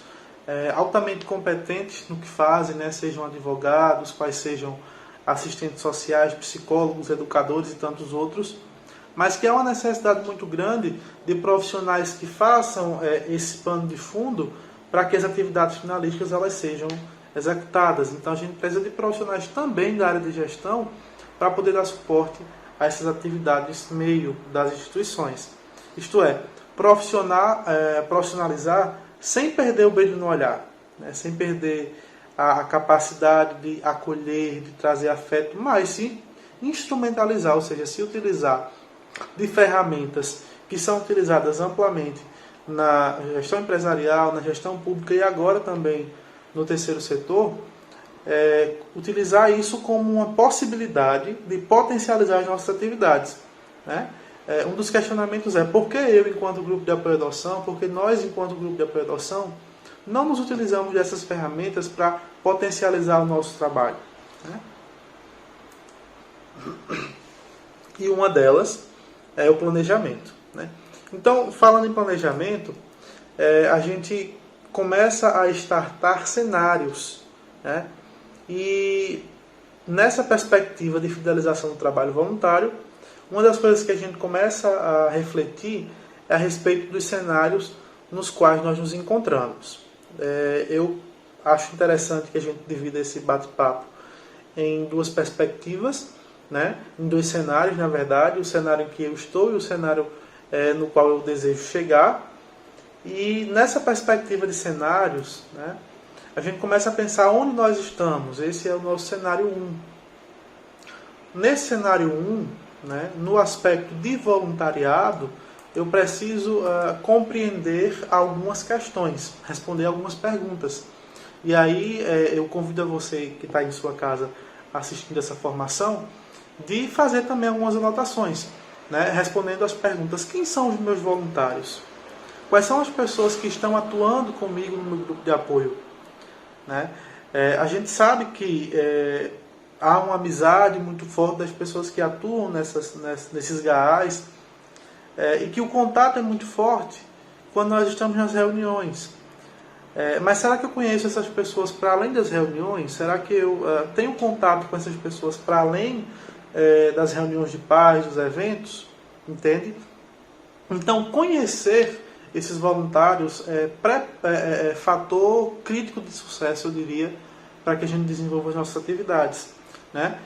altamente competentes no que fazem, né? Sejam advogados, quais sejam assistentes sociais, psicólogos, educadores e tantos outros, mas que há uma necessidade muito grande de profissionais que façam esse pano de fundo para que as atividades finalísticas elas sejam executadas. Então a gente precisa de profissionais também da área de gestão para poder dar suporte a essas atividades meio das instituições. Isto é, profissionalizar sem perder o brilho no olhar, né? Sem perder a capacidade de acolher, de trazer afeto, mas sim instrumentalizar, ou seja, se utilizar de ferramentas que são utilizadas amplamente na gestão empresarial, na gestão pública e agora também no terceiro setor, utilizar isso como uma possibilidade de potencializar as nossas atividades, né? Um dos questionamentos é: por que eu, enquanto grupo de apoio à adoção, por que nós, enquanto grupo de apoio à adoção, não nos utilizamos dessas ferramentas para potencializar o nosso trabalho, né? E uma delas é o planejamento, né? Então, falando em planejamento, a gente começa a startar cenários, né? E nessa perspectiva de fidelização do trabalho voluntário, uma das coisas que a gente começa a refletir é a respeito dos cenários nos quais nós nos encontramos. Eu acho interessante que a gente divida esse bate-papo em duas perspectivas, né? Em dois cenários, na verdade, o cenário em que eu estou e o cenário no qual eu desejo chegar. E nessa perspectiva de cenários, né, a gente começa a pensar onde nós estamos. Esse é o nosso cenário 1. Nesse cenário 1, né, no aspecto de voluntariado, eu preciso compreender algumas questões, responder algumas perguntas. E aí eu convido a você que está em sua casa assistindo essa formação, de fazer também algumas anotações, né, respondendo as perguntas: quem são os meus voluntários? Quais são as pessoas que estão atuando comigo no meu grupo de apoio? Né? A gente sabe que há uma amizade muito forte das pessoas que atuam nesses GAAs, e que o contato é muito forte quando nós estamos nas reuniões. Mas será que eu conheço essas pessoas para além das reuniões? Será que eu tenho contato com essas pessoas para além das reuniões de paz, dos eventos? Entende? Então, conhecer esses voluntários é fator crítico de sucesso, eu diria, para que a gente desenvolva as nossas atividades. Né?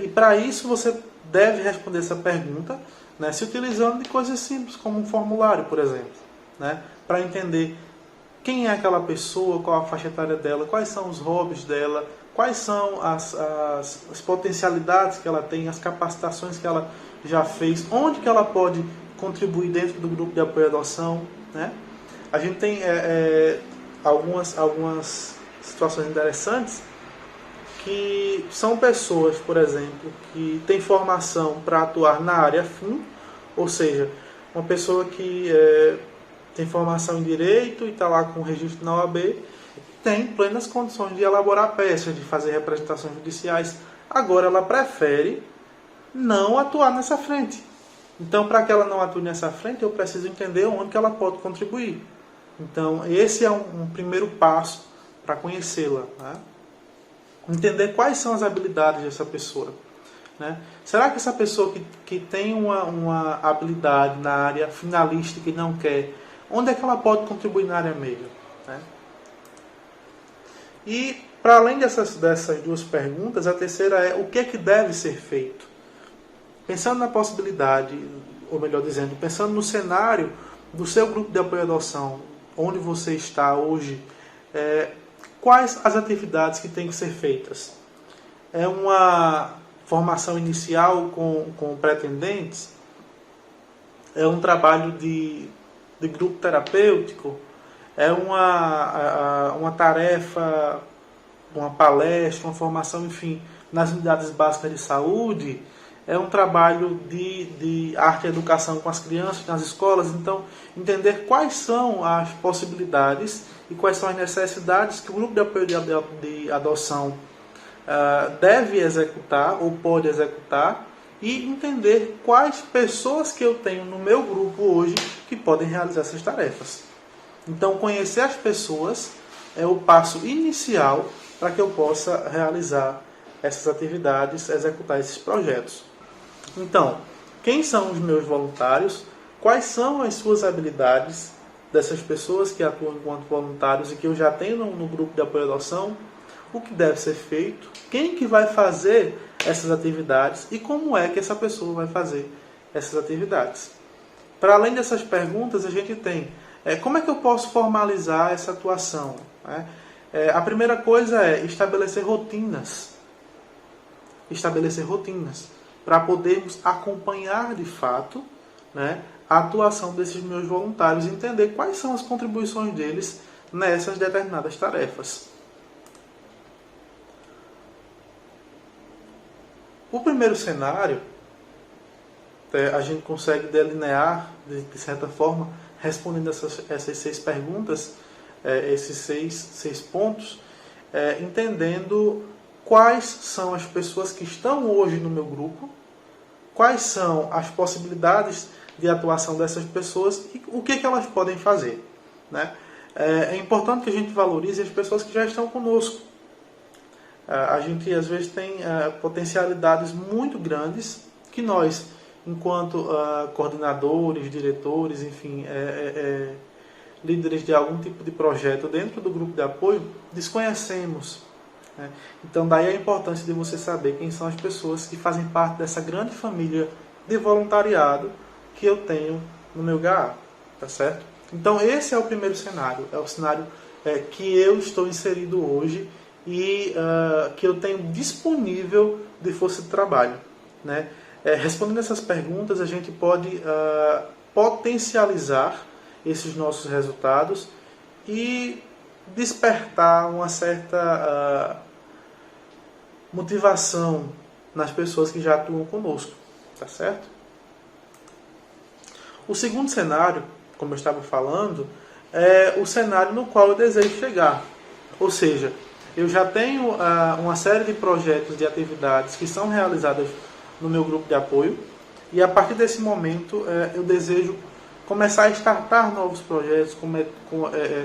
E para isso você deve responder essa pergunta, né, se utilizando de coisas simples, como um formulário, por exemplo, né, para entender quem é aquela pessoa, qual a faixa etária dela, quais são os hobbies dela, quais são as potencialidades que ela tem, as capacitações que ela já fez, onde que ela pode contribuir dentro do grupo de apoio à adoção. Né? A gente tem algumas situações interessantes que são pessoas, por exemplo, que têm formação para atuar na área FIM, ou seja, uma pessoa que tem formação em Direito e está lá com o registro na OAB, tem plenas condições de elaborar peças, de fazer representações judiciais. Agora, ela prefere não atuar nessa frente. Então, para que ela não atue nessa frente, eu preciso entender onde que ela pode contribuir. Então, esse é um primeiro passo para conhecê-la. Né? Entender quais são as habilidades dessa pessoa. Né? Será que essa pessoa que tem uma habilidade na área finalística e não quer, onde é que ela pode contribuir na área meiga? Né? E, para além dessas duas perguntas, a terceira é: o que é que deve ser feito? Pensando na possibilidade, ou melhor dizendo, pensando no cenário do seu grupo de apoio à adoção, onde você está hoje, quais as atividades que têm que ser feitas? É uma formação inicial com pretendentes? É um trabalho de grupo terapêutico? É uma tarefa, uma palestra, uma formação, enfim, nas unidades básicas de saúde? É um trabalho de arte e educação com as crianças nas escolas? Então, entender quais são as possibilidades e quais são as necessidades que o grupo de apoio de adoção deve executar ou pode executar, e entender quais pessoas que eu tenho no meu grupo hoje que podem realizar essas tarefas. Então, conhecer as pessoas é o passo inicial para que eu possa realizar essas atividades, executar esses projetos. Então, quem são os meus voluntários? Quais são as suas habilidades dessas pessoas que atuam enquanto voluntários e que eu já tenho no grupo de apoio à adoção? O que deve ser feito? Quem que vai fazer essas atividades? E como é que essa pessoa vai fazer essas atividades? Para além dessas perguntas, a gente tem como é que eu posso formalizar essa atuação? Né? A primeira coisa é estabelecer rotinas. Estabelecer rotinas para podermos acompanhar de fato, né, a atuação desses meus voluntários e entender quais são as contribuições deles nessas determinadas tarefas. O primeiro cenário, a gente consegue delinear, de certa forma, respondendo essas 6 perguntas, esses seis pontos, entendendo quais são as pessoas que estão hoje no meu grupo, quais são as possibilidades de atuação dessas pessoas e o que elas podem fazer. Né? É importante que a gente valorize as pessoas que já estão conosco. A gente, às vezes, tem potencialidades muito grandes que nós, enquanto coordenadores, diretores, enfim, líderes de algum tipo de projeto dentro do grupo de apoio, desconhecemos. Né? Então, daí a importância de você saber quem são as pessoas que fazem parte dessa grande família de voluntariado que eu tenho no meu GA, tá certo? Então, esse é o primeiro cenário, é o cenário que eu estou inserido hoje e que eu tenho disponível de força de trabalho. Né? Respondendo essas perguntas, a gente pode potencializar esses nossos resultados e despertar uma certa motivação nas pessoas que já atuam conosco, tá certo? O segundo cenário, como eu estava falando, é o cenário no qual eu desejo chegar. Ou seja, eu já tenho uma série de projetos, de atividades que são realizadas no meu grupo de apoio e a partir desse momento eu desejo começar a startar novos projetos,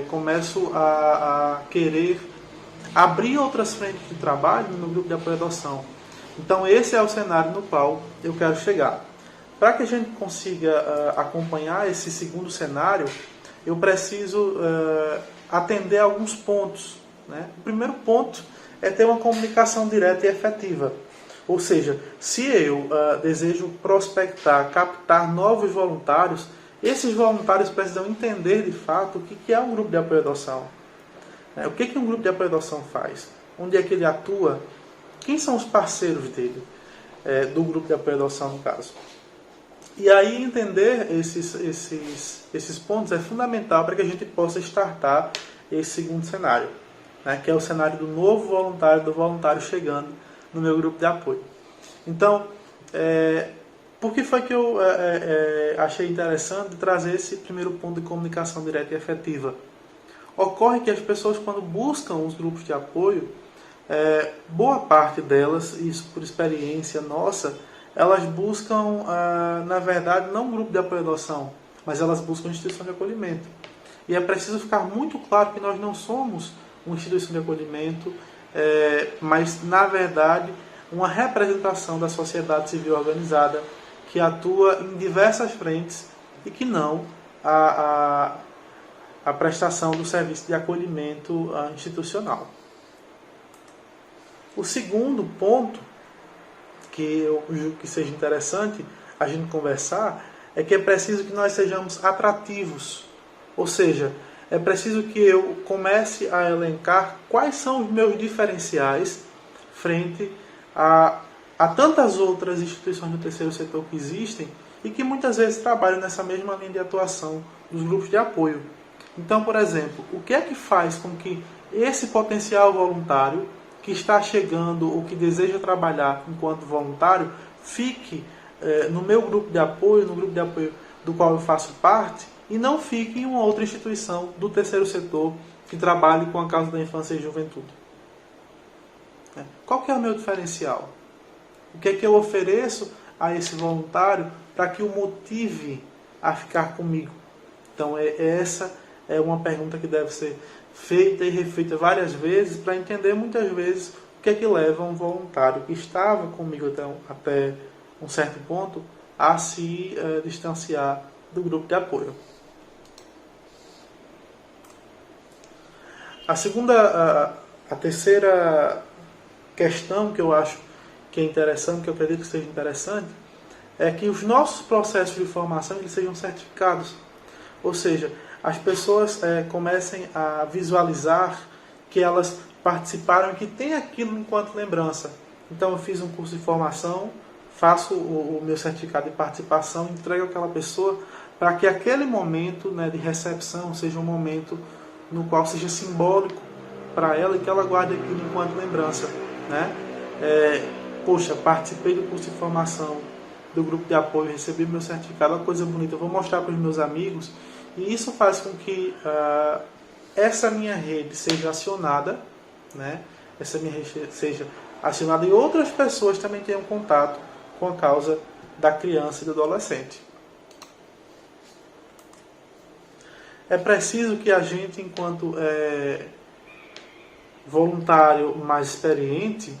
começo a querer abrir outras frentes de trabalho no meu grupo de apoio à adoção. Então esse é o cenário no qual eu quero chegar. Para que a gente consiga acompanhar esse segundo cenário, eu preciso atender a alguns pontos. Né? O primeiro ponto é ter uma comunicação direta e efetiva. Ou seja, se eu desejo prospectar, captar novos voluntários, esses voluntários precisam entender de fato o que é um grupo de apoio à adoção. O que um grupo de apoio à adoção faz? Onde é que ele atua? Quem são os parceiros dele? Do grupo de apoio à adoção, no caso. E aí entender esses pontos é fundamental para que a gente possa startar esse segundo cenário, né, que é o cenário do novo voluntário, do voluntário chegando no meu grupo de apoio. Então, por que foi que eu achei interessante trazer esse primeiro ponto de comunicação direta e efetiva? Ocorre que as pessoas, quando buscam os grupos de apoio, boa parte delas, isso por experiência nossa, elas buscam, na verdade, não um grupo de apoio à adoção, mas elas buscam instituição de acolhimento. E é preciso ficar muito claro que nós não somos uma instituição de acolhimento, mas, na verdade, uma representação da sociedade civil organizada que atua em diversas frentes e que não a prestação do serviço de acolhimento institucional. O segundo ponto que eu julgo que seja interessante a gente conversar é que é preciso que nós sejamos atrativos. Ou seja, é preciso que eu comece a elencar quais são os meus diferenciais frente a tantas outras instituições do terceiro setor que existem e que muitas vezes trabalham nessa mesma linha de atuação dos grupos de apoio. Então, por exemplo, o que é que faz com que esse potencial voluntário que está chegando ou que deseja trabalhar enquanto voluntário fique no meu grupo de apoio, no grupo de apoio do qual eu faço parte, e não fique em uma outra instituição do terceiro setor que trabalhe com a causa da infância e juventude? Qual que é o meu diferencial? O que é que eu ofereço a esse voluntário para que o motive a ficar comigo? Então, essa é uma pergunta que deve ser feita e refeita várias vezes para entender muitas vezes o que é que leva um voluntário que estava comigo até um certo ponto a se distanciar do grupo de apoio. A terceira questão que eu acho que é interessante, que eu acredito que seja interessante, é que os nossos processos de formação eles sejam certificados. Ou seja, as pessoas comecem a visualizar que elas participaram e que tem aquilo enquanto lembrança. Então eu fiz um curso de formação, faço o meu certificado de participação, entrego àquela pessoa para que aquele momento, né, de recepção seja um momento no qual seja simbólico para ela e que ela guarde aquilo enquanto lembrança. Né? Poxa, participei do curso de formação do grupo de apoio, recebi meu certificado, uma coisa bonita, eu vou mostrar para os meus amigos. E isso faz com que essa minha rede seja acionada, né? Essa minha rede seja acionada e outras pessoas também tenham contato com a causa da criança e do adolescente. É preciso que a gente, enquanto voluntário mais experiente,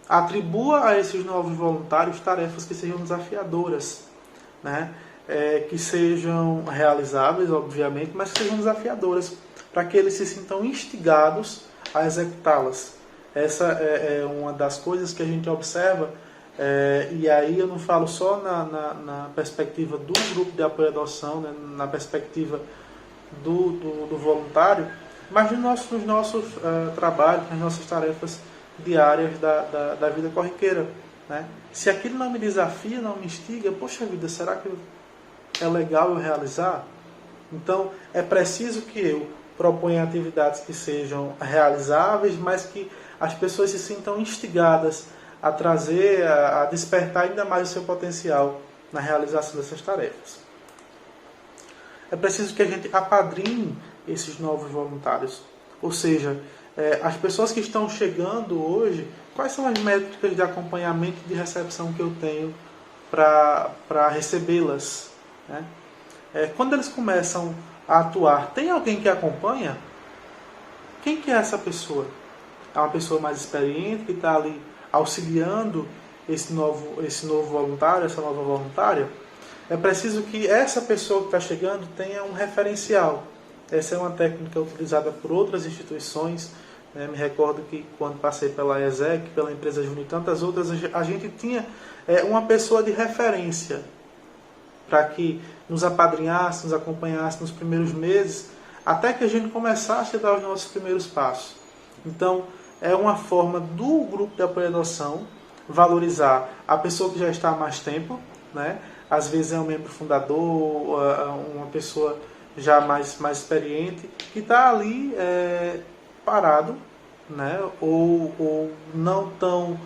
atribua a esses novos voluntários tarefas que sejam desafiadoras. né? Que sejam realizáveis, obviamente, mas que sejam desafiadoras, para que eles se sintam instigados a executá-las. Essa é uma das coisas que a gente observa, e aí eu não falo só na perspectiva do grupo de apoio à adoção, né, na perspectiva do voluntário, mas nos nossos trabalhos, nas nossas tarefas diárias da vida corriqueira, né? Se aquilo não me desafia, não me instiga, poxa vida, será que é legal eu realizar? Então, é preciso que eu proponha atividades que sejam realizáveis, mas que as pessoas se sintam instigadas a trazer, a despertar ainda mais o seu potencial na realização dessas tarefas. É preciso que a gente apadrinhe esses novos voluntários. Ou seja, as pessoas que estão chegando hoje, quais são as métricas de acompanhamento e de recepção que eu tenho para recebê-las, né? Quando eles começam a atuar, tem alguém que acompanha? Quem que é essa pessoa? É uma pessoa mais experiente que está ali auxiliando esse novo voluntário, essa nova voluntária? É preciso que essa pessoa que está chegando tenha um referencial. Essa é uma técnica utilizada por outras instituições. Me recordo que quando passei pela ESEC, pela empresa Júnior e tantas outras, a gente tinha uma pessoa de referência para que nos apadrinhasse, nos acompanhasse nos primeiros meses, até que a gente começasse a dar os nossos primeiros passos. Então, é uma forma do grupo de apoio à adoção valorizar a pessoa que já está há mais tempo, né? Às vezes é um membro fundador, uma pessoa já mais experiente, que está ali parado, né? Ou não tão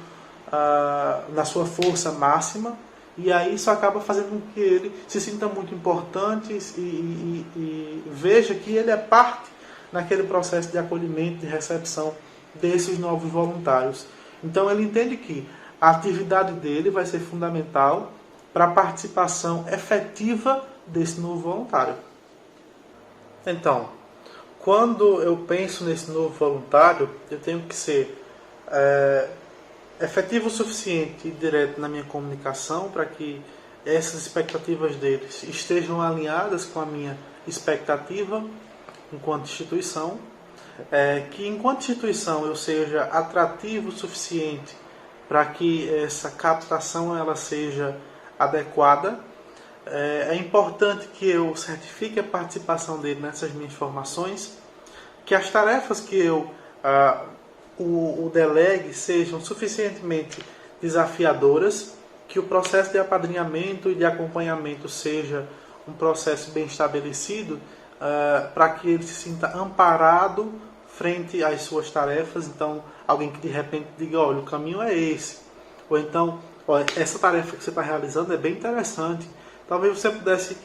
na sua força máxima, e aí isso acaba fazendo com que ele se sinta muito importante e veja que ele é parte naquele processo de acolhimento, de recepção desses novos voluntários. Então ele entende que a atividade dele vai ser fundamental para a participação efetiva desse novo voluntário. Então, quando eu penso nesse novo voluntário, eu tenho que ser efetivo o suficiente e direto na minha comunicação para que essas expectativas deles estejam alinhadas com a minha expectativa enquanto instituição, que enquanto instituição eu seja atrativo o suficiente para que essa captação ela seja adequada. É importante que eu certifique a participação dele nessas minhas formações, que as tarefas que eu o delegue sejam suficientemente desafiadoras, que o processo de apadrinhamento e de acompanhamento seja um processo bem estabelecido, para que ele se sinta amparado frente às suas tarefas. Então, alguém que de repente diga, olha, o caminho é esse. Ou então, olha, essa tarefa que você está realizando é bem interessante. Talvez você pudesse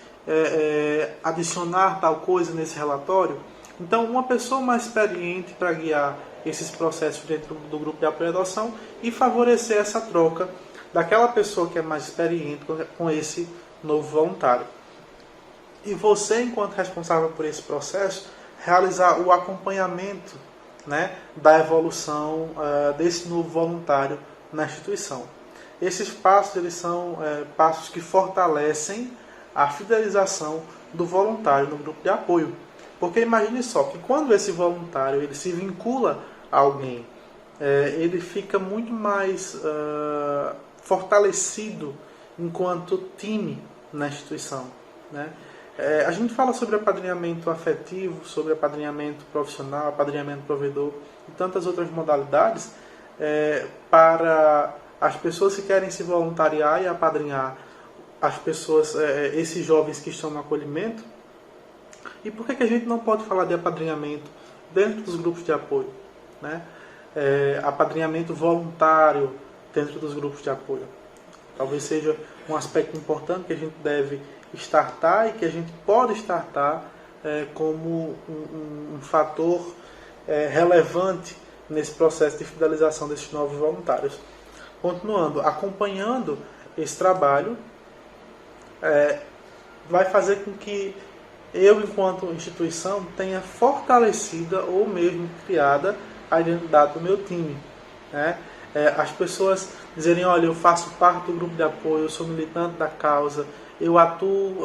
adicionar tal coisa nesse relatório. Então, uma pessoa mais experiente para guiar esses processos dentro do grupo de apoio à adoção e favorecer essa troca daquela pessoa que é mais experiente com esse novo voluntário. E você, enquanto responsável por esse processo, realizar o acompanhamento, né, da evolução desse novo voluntário na instituição. Esses passos eles são passos que fortalecem a fidelização do voluntário no grupo de apoio. Porque imagine só que quando esse voluntário ele se vincula a alguém, ele fica muito mais fortalecido enquanto time na instituição, né? A gente fala sobre apadrinhamento afetivo, sobre apadrinhamento profissional, apadrinhamento provedor e tantas outras modalidades para as pessoas que querem se voluntariar e apadrinhar as pessoas, esses jovens que estão no acolhimento. E por que a gente não pode falar de apadrinhamento dentro dos grupos de apoio, né? Apadrinhamento voluntário dentro dos grupos de apoio. Talvez seja um aspecto importante que a gente deve startar e que a gente pode startar como um fator relevante nesse processo de fidelização desses novos voluntários. Continuando, acompanhando esse trabalho, vai fazer com que eu, enquanto instituição, tenha fortalecida ou mesmo criada a identidade do meu time, né? as pessoas dizerem, olha, eu faço parte do grupo de apoio, eu sou militante da causa, eu atuo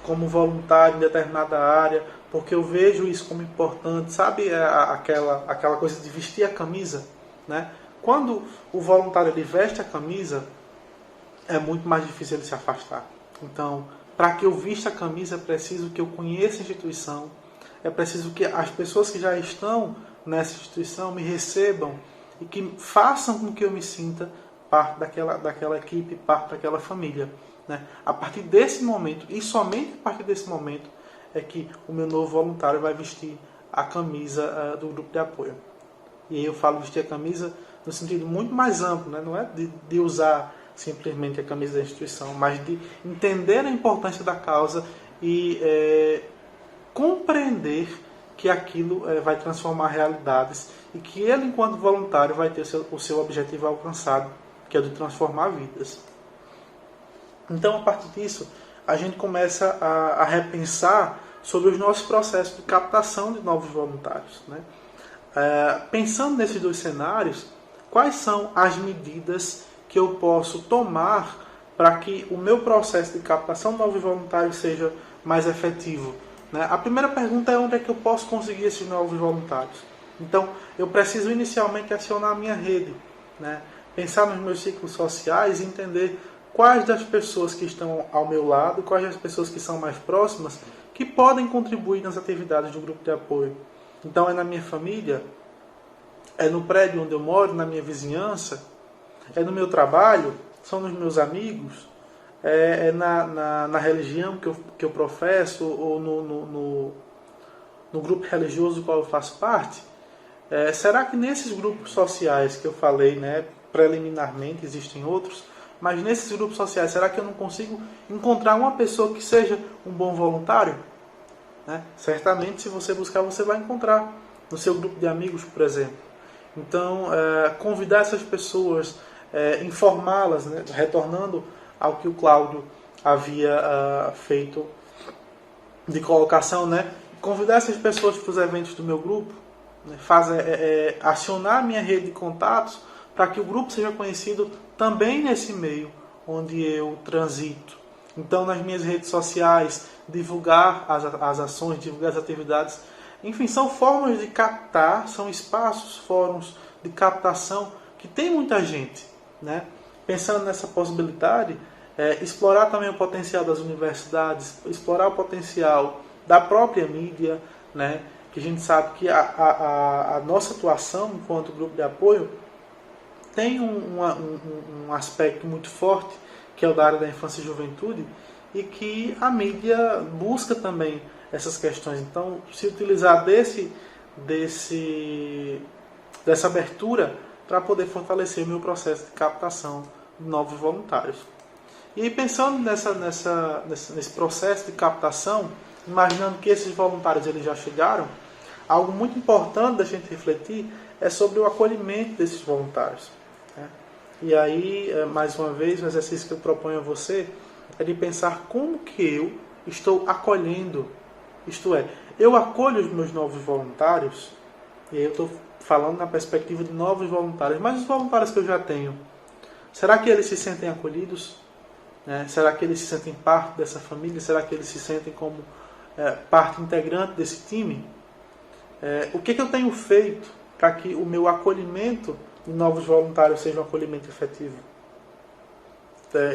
como voluntário em determinada área, porque eu vejo isso como importante, sabe, aquela coisa de vestir a camisa, né? Quando o voluntário ele veste a camisa, é muito mais difícil ele se afastar. Então, para que eu vista a camisa, é preciso que eu conheça a instituição, é preciso que as pessoas que já estão nessa instituição me recebam e que façam com que eu me sinta parte daquela equipe, parte daquela família, né? A partir desse momento, e somente a partir desse momento, é que o meu novo voluntário vai vestir a camisa do grupo de apoio. E aí eu falo vestir a camisa no sentido muito mais amplo, né? Não é de usar simplesmente a camisa da instituição, mas de entender a importância da causa e compreender que aquilo vai transformar realidades e que ele, enquanto voluntário, vai ter o seu objetivo alcançado, que é o de transformar vidas. Então, a partir disso, a gente começa a repensar sobre os nossos processos de captação de novos voluntários, né? Pensando nesses dois cenários, quais são as medidas que eu posso tomar para que o meu processo de captação de novos voluntários seja mais efetivo, né? A primeira pergunta é onde é que eu posso conseguir esses novos voluntários. Então, eu preciso inicialmente acionar a minha rede, né? Pensar nos meus ciclos sociais e entender quais das pessoas que estão ao meu lado, quais das pessoas que são mais próximas, que podem contribuir nas atividades do grupo de apoio. Então, é na minha família, é no prédio onde eu moro, na minha vizinhança, é no meu trabalho, são nos meus amigos, é na religião que eu professo, ou no grupo religioso do qual eu faço parte. Será que nesses grupos sociais que eu falei, né, preliminarmente, existem outros, mas nesses grupos sociais, será que eu não consigo encontrar uma pessoa que seja um bom voluntário? Né? Certamente, se você buscar, você vai encontrar no seu grupo de amigos, por exemplo. Então, convidar essas pessoas, informá-las, né? Retornando ao que o Cláudio havia feito de colocação, né? Convidar essas pessoas para os eventos do meu grupo, né? Acionar a minha rede de contatos para que o grupo seja conhecido também nesse meio onde eu transito. Então, nas minhas redes sociais, divulgar as ações, divulgar as atividades. Enfim, são formas de captar, são espaços, fóruns de captação que tem muita gente, né? Pensando nessa possibilidade, explorar também o potencial das universidades, explorar o potencial da própria mídia, né? Que a gente sabe que a nossa atuação enquanto grupo de apoio tem um aspecto muito forte, que é o da área da infância e juventude, e que a mídia busca também essas questões. Então, se utilizar dessa abertura para poder fortalecer o meu processo de captação de novos voluntários. E pensando nesse processo de captação, imaginando que esses voluntários eles já chegaram, algo muito importante da gente refletir é sobre o acolhimento desses voluntários. E aí, mais uma vez, o exercício que eu proponho a você é de pensar como que eu estou acolhendo. Isto é, eu acolho os meus novos voluntários, e aí eu estou falando na perspectiva de novos voluntários, mas os voluntários que eu já tenho, será que eles se sentem acolhidos? Será que eles se sentem parte dessa família? Será que eles se sentem como parte integrante desse time? O que eu tenho feito para que o meu acolhimento de novos voluntários seja um acolhimento efetivo?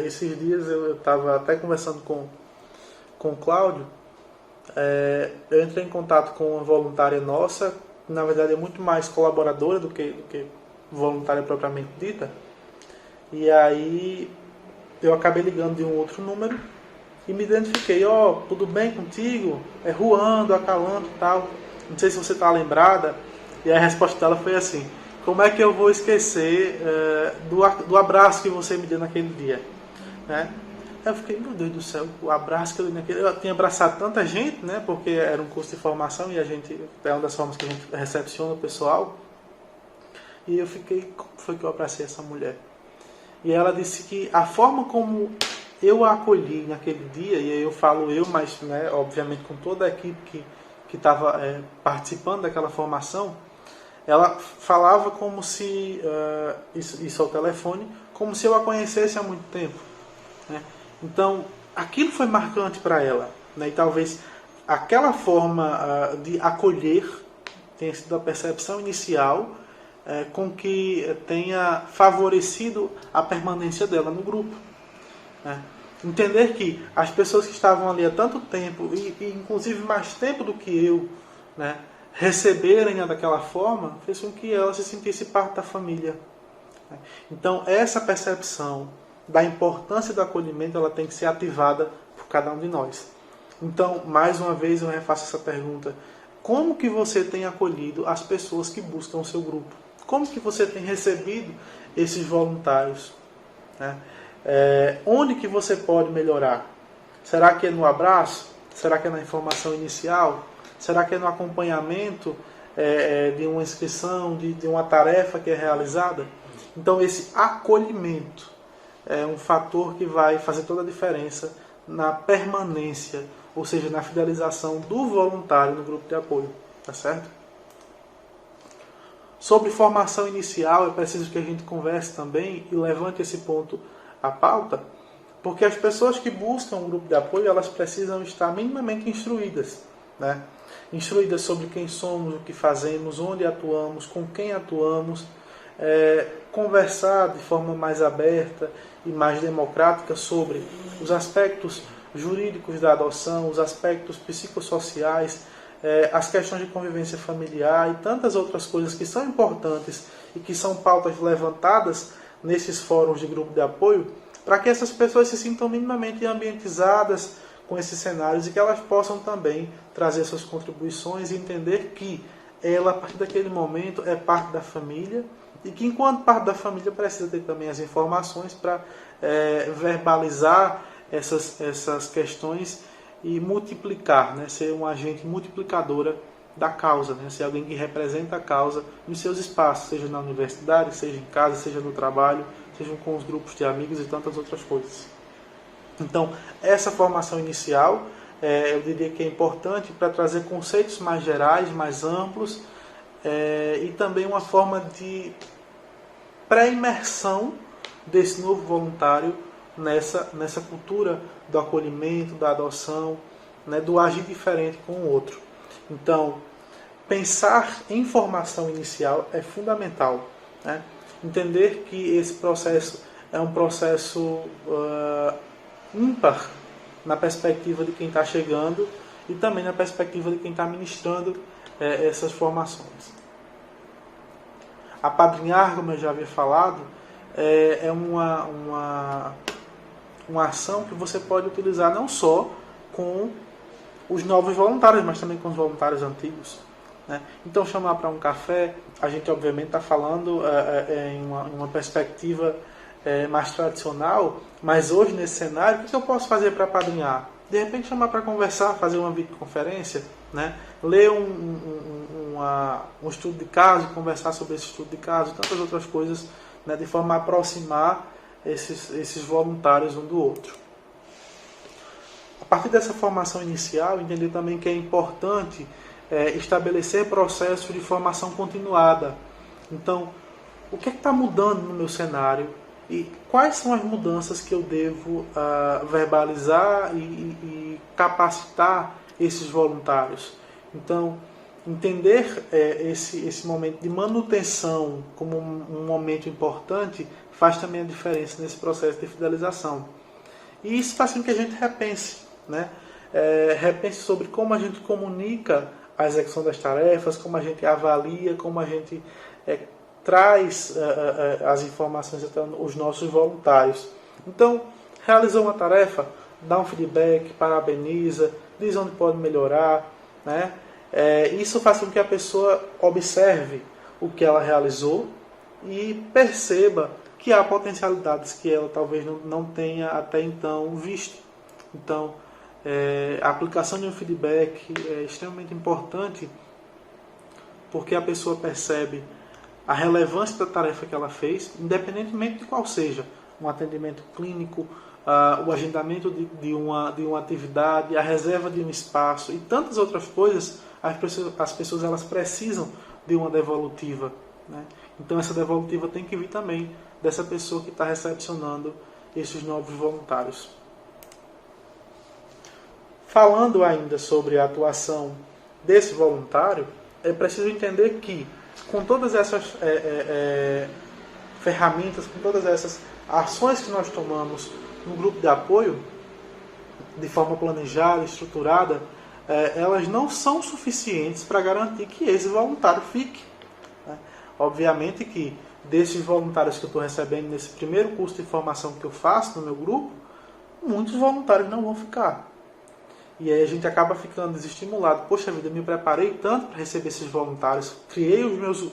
Esses dias eu estava até conversando com o Cláudio. Eu entrei em contato com uma voluntária nossa, que na verdade é muito mais colaboradora do que voluntária propriamente dita. E aí eu acabei ligando de um outro número e me identifiquei. Tudo bem contigo? É Juan, do Acalanto e tal. Não sei se você está lembrada. E a resposta dela foi assim: como é que eu vou esquecer do abraço que você me deu naquele dia? Né? Eu fiquei, meu Deus do céu, o abraço que eu dei naquele dia. Eu tinha abraçado tanta gente, né? Porque era um curso de formação e é uma das formas que a gente recepciona o pessoal. E eu fiquei, como foi que eu abracei essa mulher? E ela disse que a forma como eu a acolhi naquele dia, e aí eu falo eu, mas obviamente com toda a equipe que estava participando daquela formação, ela falava como se, isso ao telefone, como se eu a conhecesse há muito tempo, né? Então, aquilo foi marcante para ela, né? E talvez aquela forma de acolher tenha sido a percepção inicial com que tenha favorecido a permanência dela no grupo, né? Entender que as pessoas que estavam ali há tanto tempo, e inclusive mais tempo do que eu, né, receberem-a daquela forma, fez com que ela se sentisse parte da família. Então, essa percepção da importância do acolhimento, ela tem que ser ativada por cada um de nós. Então, mais uma vez, eu refaço essa pergunta. Como que você tem acolhido as pessoas que buscam o seu grupo? Como que você tem recebido esses voluntários, né? Onde que você pode melhorar? Será que é no abraço? Será que é na informação inicial? Será que é no acompanhamento de uma inscrição, de uma tarefa que é realizada? Então, esse acolhimento é um fator que vai fazer toda a diferença na permanência, ou seja, na fidelização do voluntário no grupo de apoio. Tá certo? Sobre formação inicial, é preciso que a gente converse também e levante esse ponto à pauta, porque as pessoas que buscam um grupo de apoio, elas precisam estar minimamente instruídas, né? Instruídas sobre quem somos, o que fazemos, onde atuamos, com quem atuamos, conversar de forma mais aberta e mais democrática sobre os aspectos jurídicos da adoção, os aspectos psicossociais, as questões de convivência familiar e tantas outras coisas que são importantes e que são pautas levantadas nesses fóruns de grupo de apoio, para que essas pessoas se sintam minimamente ambientizadas com esses cenários e que elas possam também trazer suas contribuições e entender que ela, a partir daquele momento, é parte da família e que, enquanto parte da família, precisa ter também as informações para verbalizar essas questões e multiplicar, né? Ser um agente multiplicadora da causa, né? Ser alguém que representa a causa nos seus espaços, seja na universidade, seja em casa, seja no trabalho, seja com os grupos de amigos e tantas outras coisas. Então, essa formação inicial, eu diria que é importante para trazer conceitos mais gerais, mais amplos, e também uma forma de pré-imersão desse novo voluntário nessa cultura do acolhimento, da adoção, né, do agir diferente com o outro. Então, pensar em formação inicial é fundamental, né? Entender que esse processo é um processo ímpar na perspectiva de quem está chegando e também na perspectiva de quem está ministrando essas formações. Apadrinhar, como eu já havia falado, é uma ação que você pode utilizar não só com os novos voluntários, mas também com os voluntários antigos, né? Então, chamar para um café, a gente obviamente está falando em uma perspectiva mais tradicional, mas hoje nesse cenário, o que eu posso fazer para apadrinhar? De repente chamar para conversar, fazer uma videoconferência, né? Ler um estudo de caso, conversar sobre esse estudo de caso, tantas outras coisas, né? De forma a aproximar esses voluntários um do outro. A partir dessa formação inicial, entender também que é importante estabelecer processos de formação continuada. Então, o que está mudando no meu cenário e quais são as mudanças que eu devo verbalizar e capacitar esses voluntários? Então, entender esse momento de manutenção como um momento importante faz também a diferença nesse processo de fidelização. E isso faz com que a gente repense, né? Repense sobre como a gente comunica a execução das tarefas, como a gente avalia, como a gente traz as informações até os nossos voluntários. Então, realizou uma tarefa, dá um feedback, parabeniza, diz onde pode melhorar, né? Isso faz com que a pessoa observe o que ela realizou e perceba que há potencialidades que ela talvez não tenha até então visto. Então, a aplicação de um feedback é extremamente importante porque a pessoa percebe a relevância da tarefa que ela fez, independentemente de qual seja, um atendimento clínico, o agendamento de uma atividade, a reserva de um espaço e tantas outras coisas. As pessoas elas precisam de uma devolutiva, né? Então essa devolutiva tem que vir também dessa pessoa que está recepcionando esses novos voluntários. Falando ainda sobre a atuação desse voluntário, é preciso entender que com todas essas ferramentas, com todas essas ações que nós tomamos no grupo de apoio, de forma planejada, estruturada, elas não são suficientes para garantir que esse voluntário fique, né? Obviamente que desses voluntários que eu estou recebendo nesse primeiro curso de formação que eu faço no meu grupo, muitos voluntários não vão ficar. E aí a gente acaba ficando desestimulado. Poxa vida, eu me preparei tanto para receber esses voluntários, criei os meus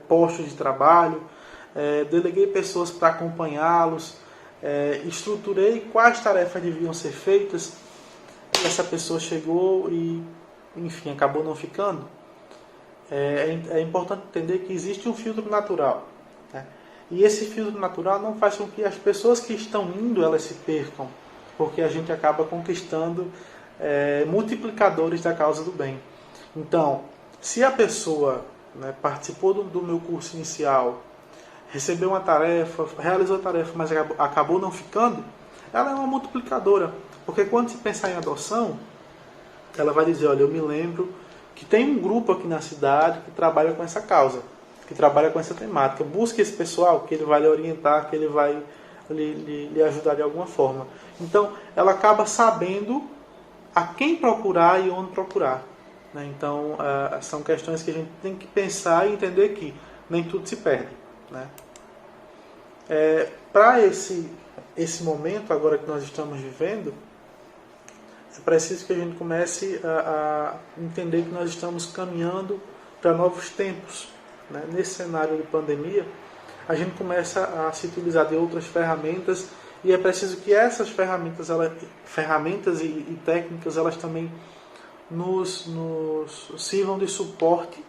postos de trabalho, deleguei pessoas para acompanhá-los, estruturei quais tarefas deviam ser feitas, e essa pessoa chegou e, enfim, acabou não ficando. É importante entender que existe um filtro natural, né? E esse filtro natural não faz com que as pessoas que estão indo, elas se percam, porque a gente acaba conquistando multiplicadores da causa do bem. Então, se a pessoa, né, participou do meu curso inicial, recebeu uma tarefa, realizou a tarefa, mas acabou não ficando, ela é uma multiplicadora. Porque quando se pensar em adoção, ela vai dizer, olha, eu me lembro que tem um grupo aqui na cidade que trabalha com essa causa, que trabalha com essa temática. Busque esse pessoal, que ele vai lhe orientar, que ele vai lhe ajudar de alguma forma. Então, ela acaba sabendo a quem procurar e onde procurar, né? Então, são questões que a gente tem que pensar e entender que nem tudo se perde, né? Para esse momento agora que nós estamos vivendo, é preciso que a gente comece a entender que nós estamos caminhando para novos tempos, né? Nesse cenário de pandemia, a gente começa a se utilizar de outras ferramentas, e é preciso que essas ferramentas e técnicas, elas também nos sirvam de suporte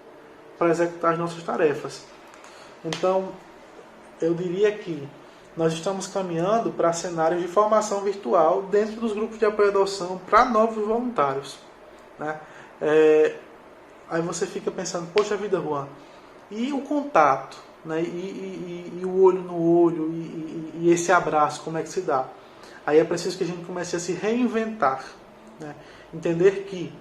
para executar as nossas tarefas. Então, eu diria que nós estamos caminhando para cenários de formação virtual dentro dos grupos de apoio à adoção para novos voluntários, né? Aí você fica pensando, poxa vida, Juan, e o contato, né? E o olho no olho, e esse abraço, como é que se dá? Aí é preciso que a gente comece a se reinventar, né? Entender que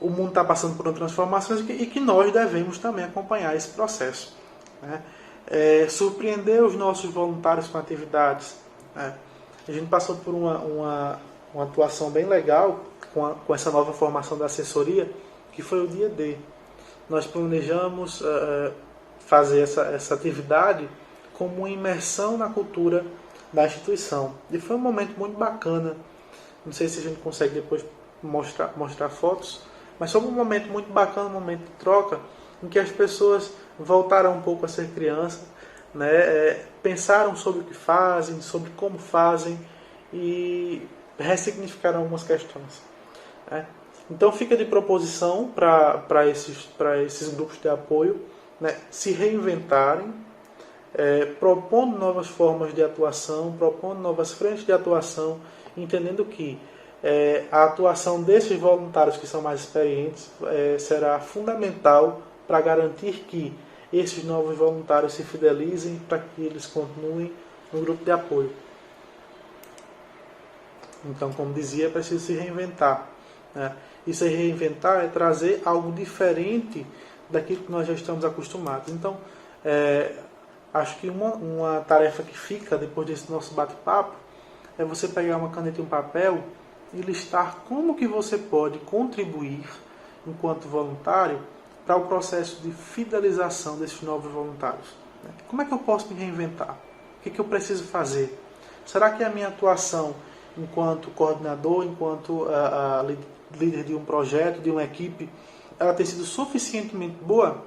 o mundo está passando por uma transformação e que nós devemos também acompanhar esse processo, né? Surpreender os nossos voluntários com atividades, né? A gente passou por uma atuação bem legal com essa nova formação da assessoria, que foi o dia D. Nós planejamos fazer essa atividade como uma imersão na cultura da instituição. E foi um momento muito bacana. Não sei se a gente consegue depois mostrar fotos, mas foi um momento muito bacana, um momento de troca, em que as pessoas voltaram um pouco a ser criança, né? Pensaram sobre o que fazem, sobre como fazem, e ressignificaram algumas questões, né? Então fica de proposição para esses grupos de apoio, né, se reinventarem, propondo novas formas de atuação, propondo novas frentes de atuação, entendendo que a atuação desses voluntários que são mais experientes será fundamental para garantir que esses novos voluntários se fidelizem, para que eles continuem no grupo de apoio. Então, como dizia, é preciso se reinventar, né? E se reinventar é trazer algo diferente daquilo que nós já estamos acostumados. Então, acho que uma tarefa que fica depois desse nosso bate-papo é você pegar uma caneta e um papel e listar como que você pode contribuir enquanto voluntário para o processo de fidelização desses novos voluntários, né? Como é que eu posso me reinventar? O que eu preciso fazer? Será que a minha atuação enquanto coordenador, enquanto líder de um projeto, de uma equipe, ela tem sido suficientemente boa?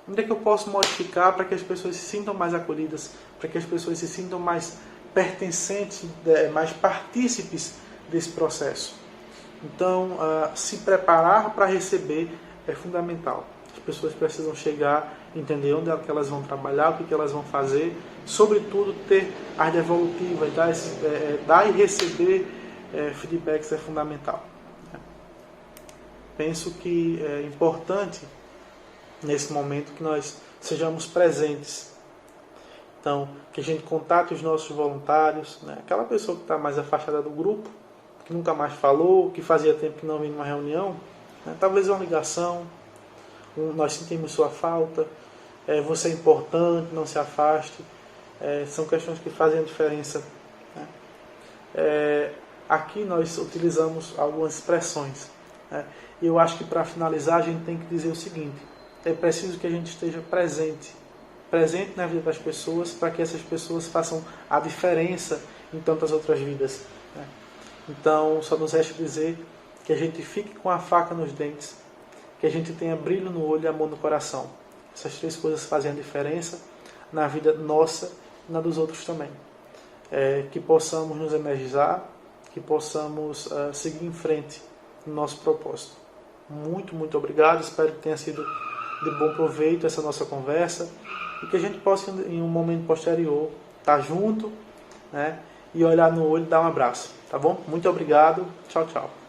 Onde é que eu posso modificar para que as pessoas se sintam mais acolhidas, para que as pessoas se sintam mais pertencentes, mais partícipes desse processo? Então, se preparar para receber é fundamental. As pessoas precisam chegar, entender onde é que elas vão trabalhar, o que elas vão fazer, sobretudo ter as devolutivas, dar e receber feedbacks é fundamental. Penso que é importante nesse momento, que nós sejamos presentes. Então, que a gente contate os nossos voluntários, né? Aquela pessoa que está mais afastada do grupo, que nunca mais falou, que fazia tempo que não vinha numa reunião, né? Talvez uma ligação, nós sentimos sua falta, você é importante, não se afaste, são questões que fazem a diferença, né? Aqui nós utilizamos algumas expressões, né? E eu acho que para finalizar a gente tem que dizer o seguinte: é preciso que a gente esteja presente na vida das pessoas, para que essas pessoas façam a diferença em tantas outras vidas, né? Então, só nos resta dizer que a gente fique com a faca nos dentes, que a gente tenha brilho no olho e amor no coração. Essas três coisas fazem a diferença na vida nossa e na dos outros também. Que possamos nos energizar, que possamos seguir em frente no nosso propósito. Muito, muito obrigado. Espero que tenha sido de bom proveito essa nossa conversa e que a gente possa, em um momento posterior, estar junto, né, e olhar no olho e dar um abraço. Tá bom? Muito obrigado. Tchau, tchau.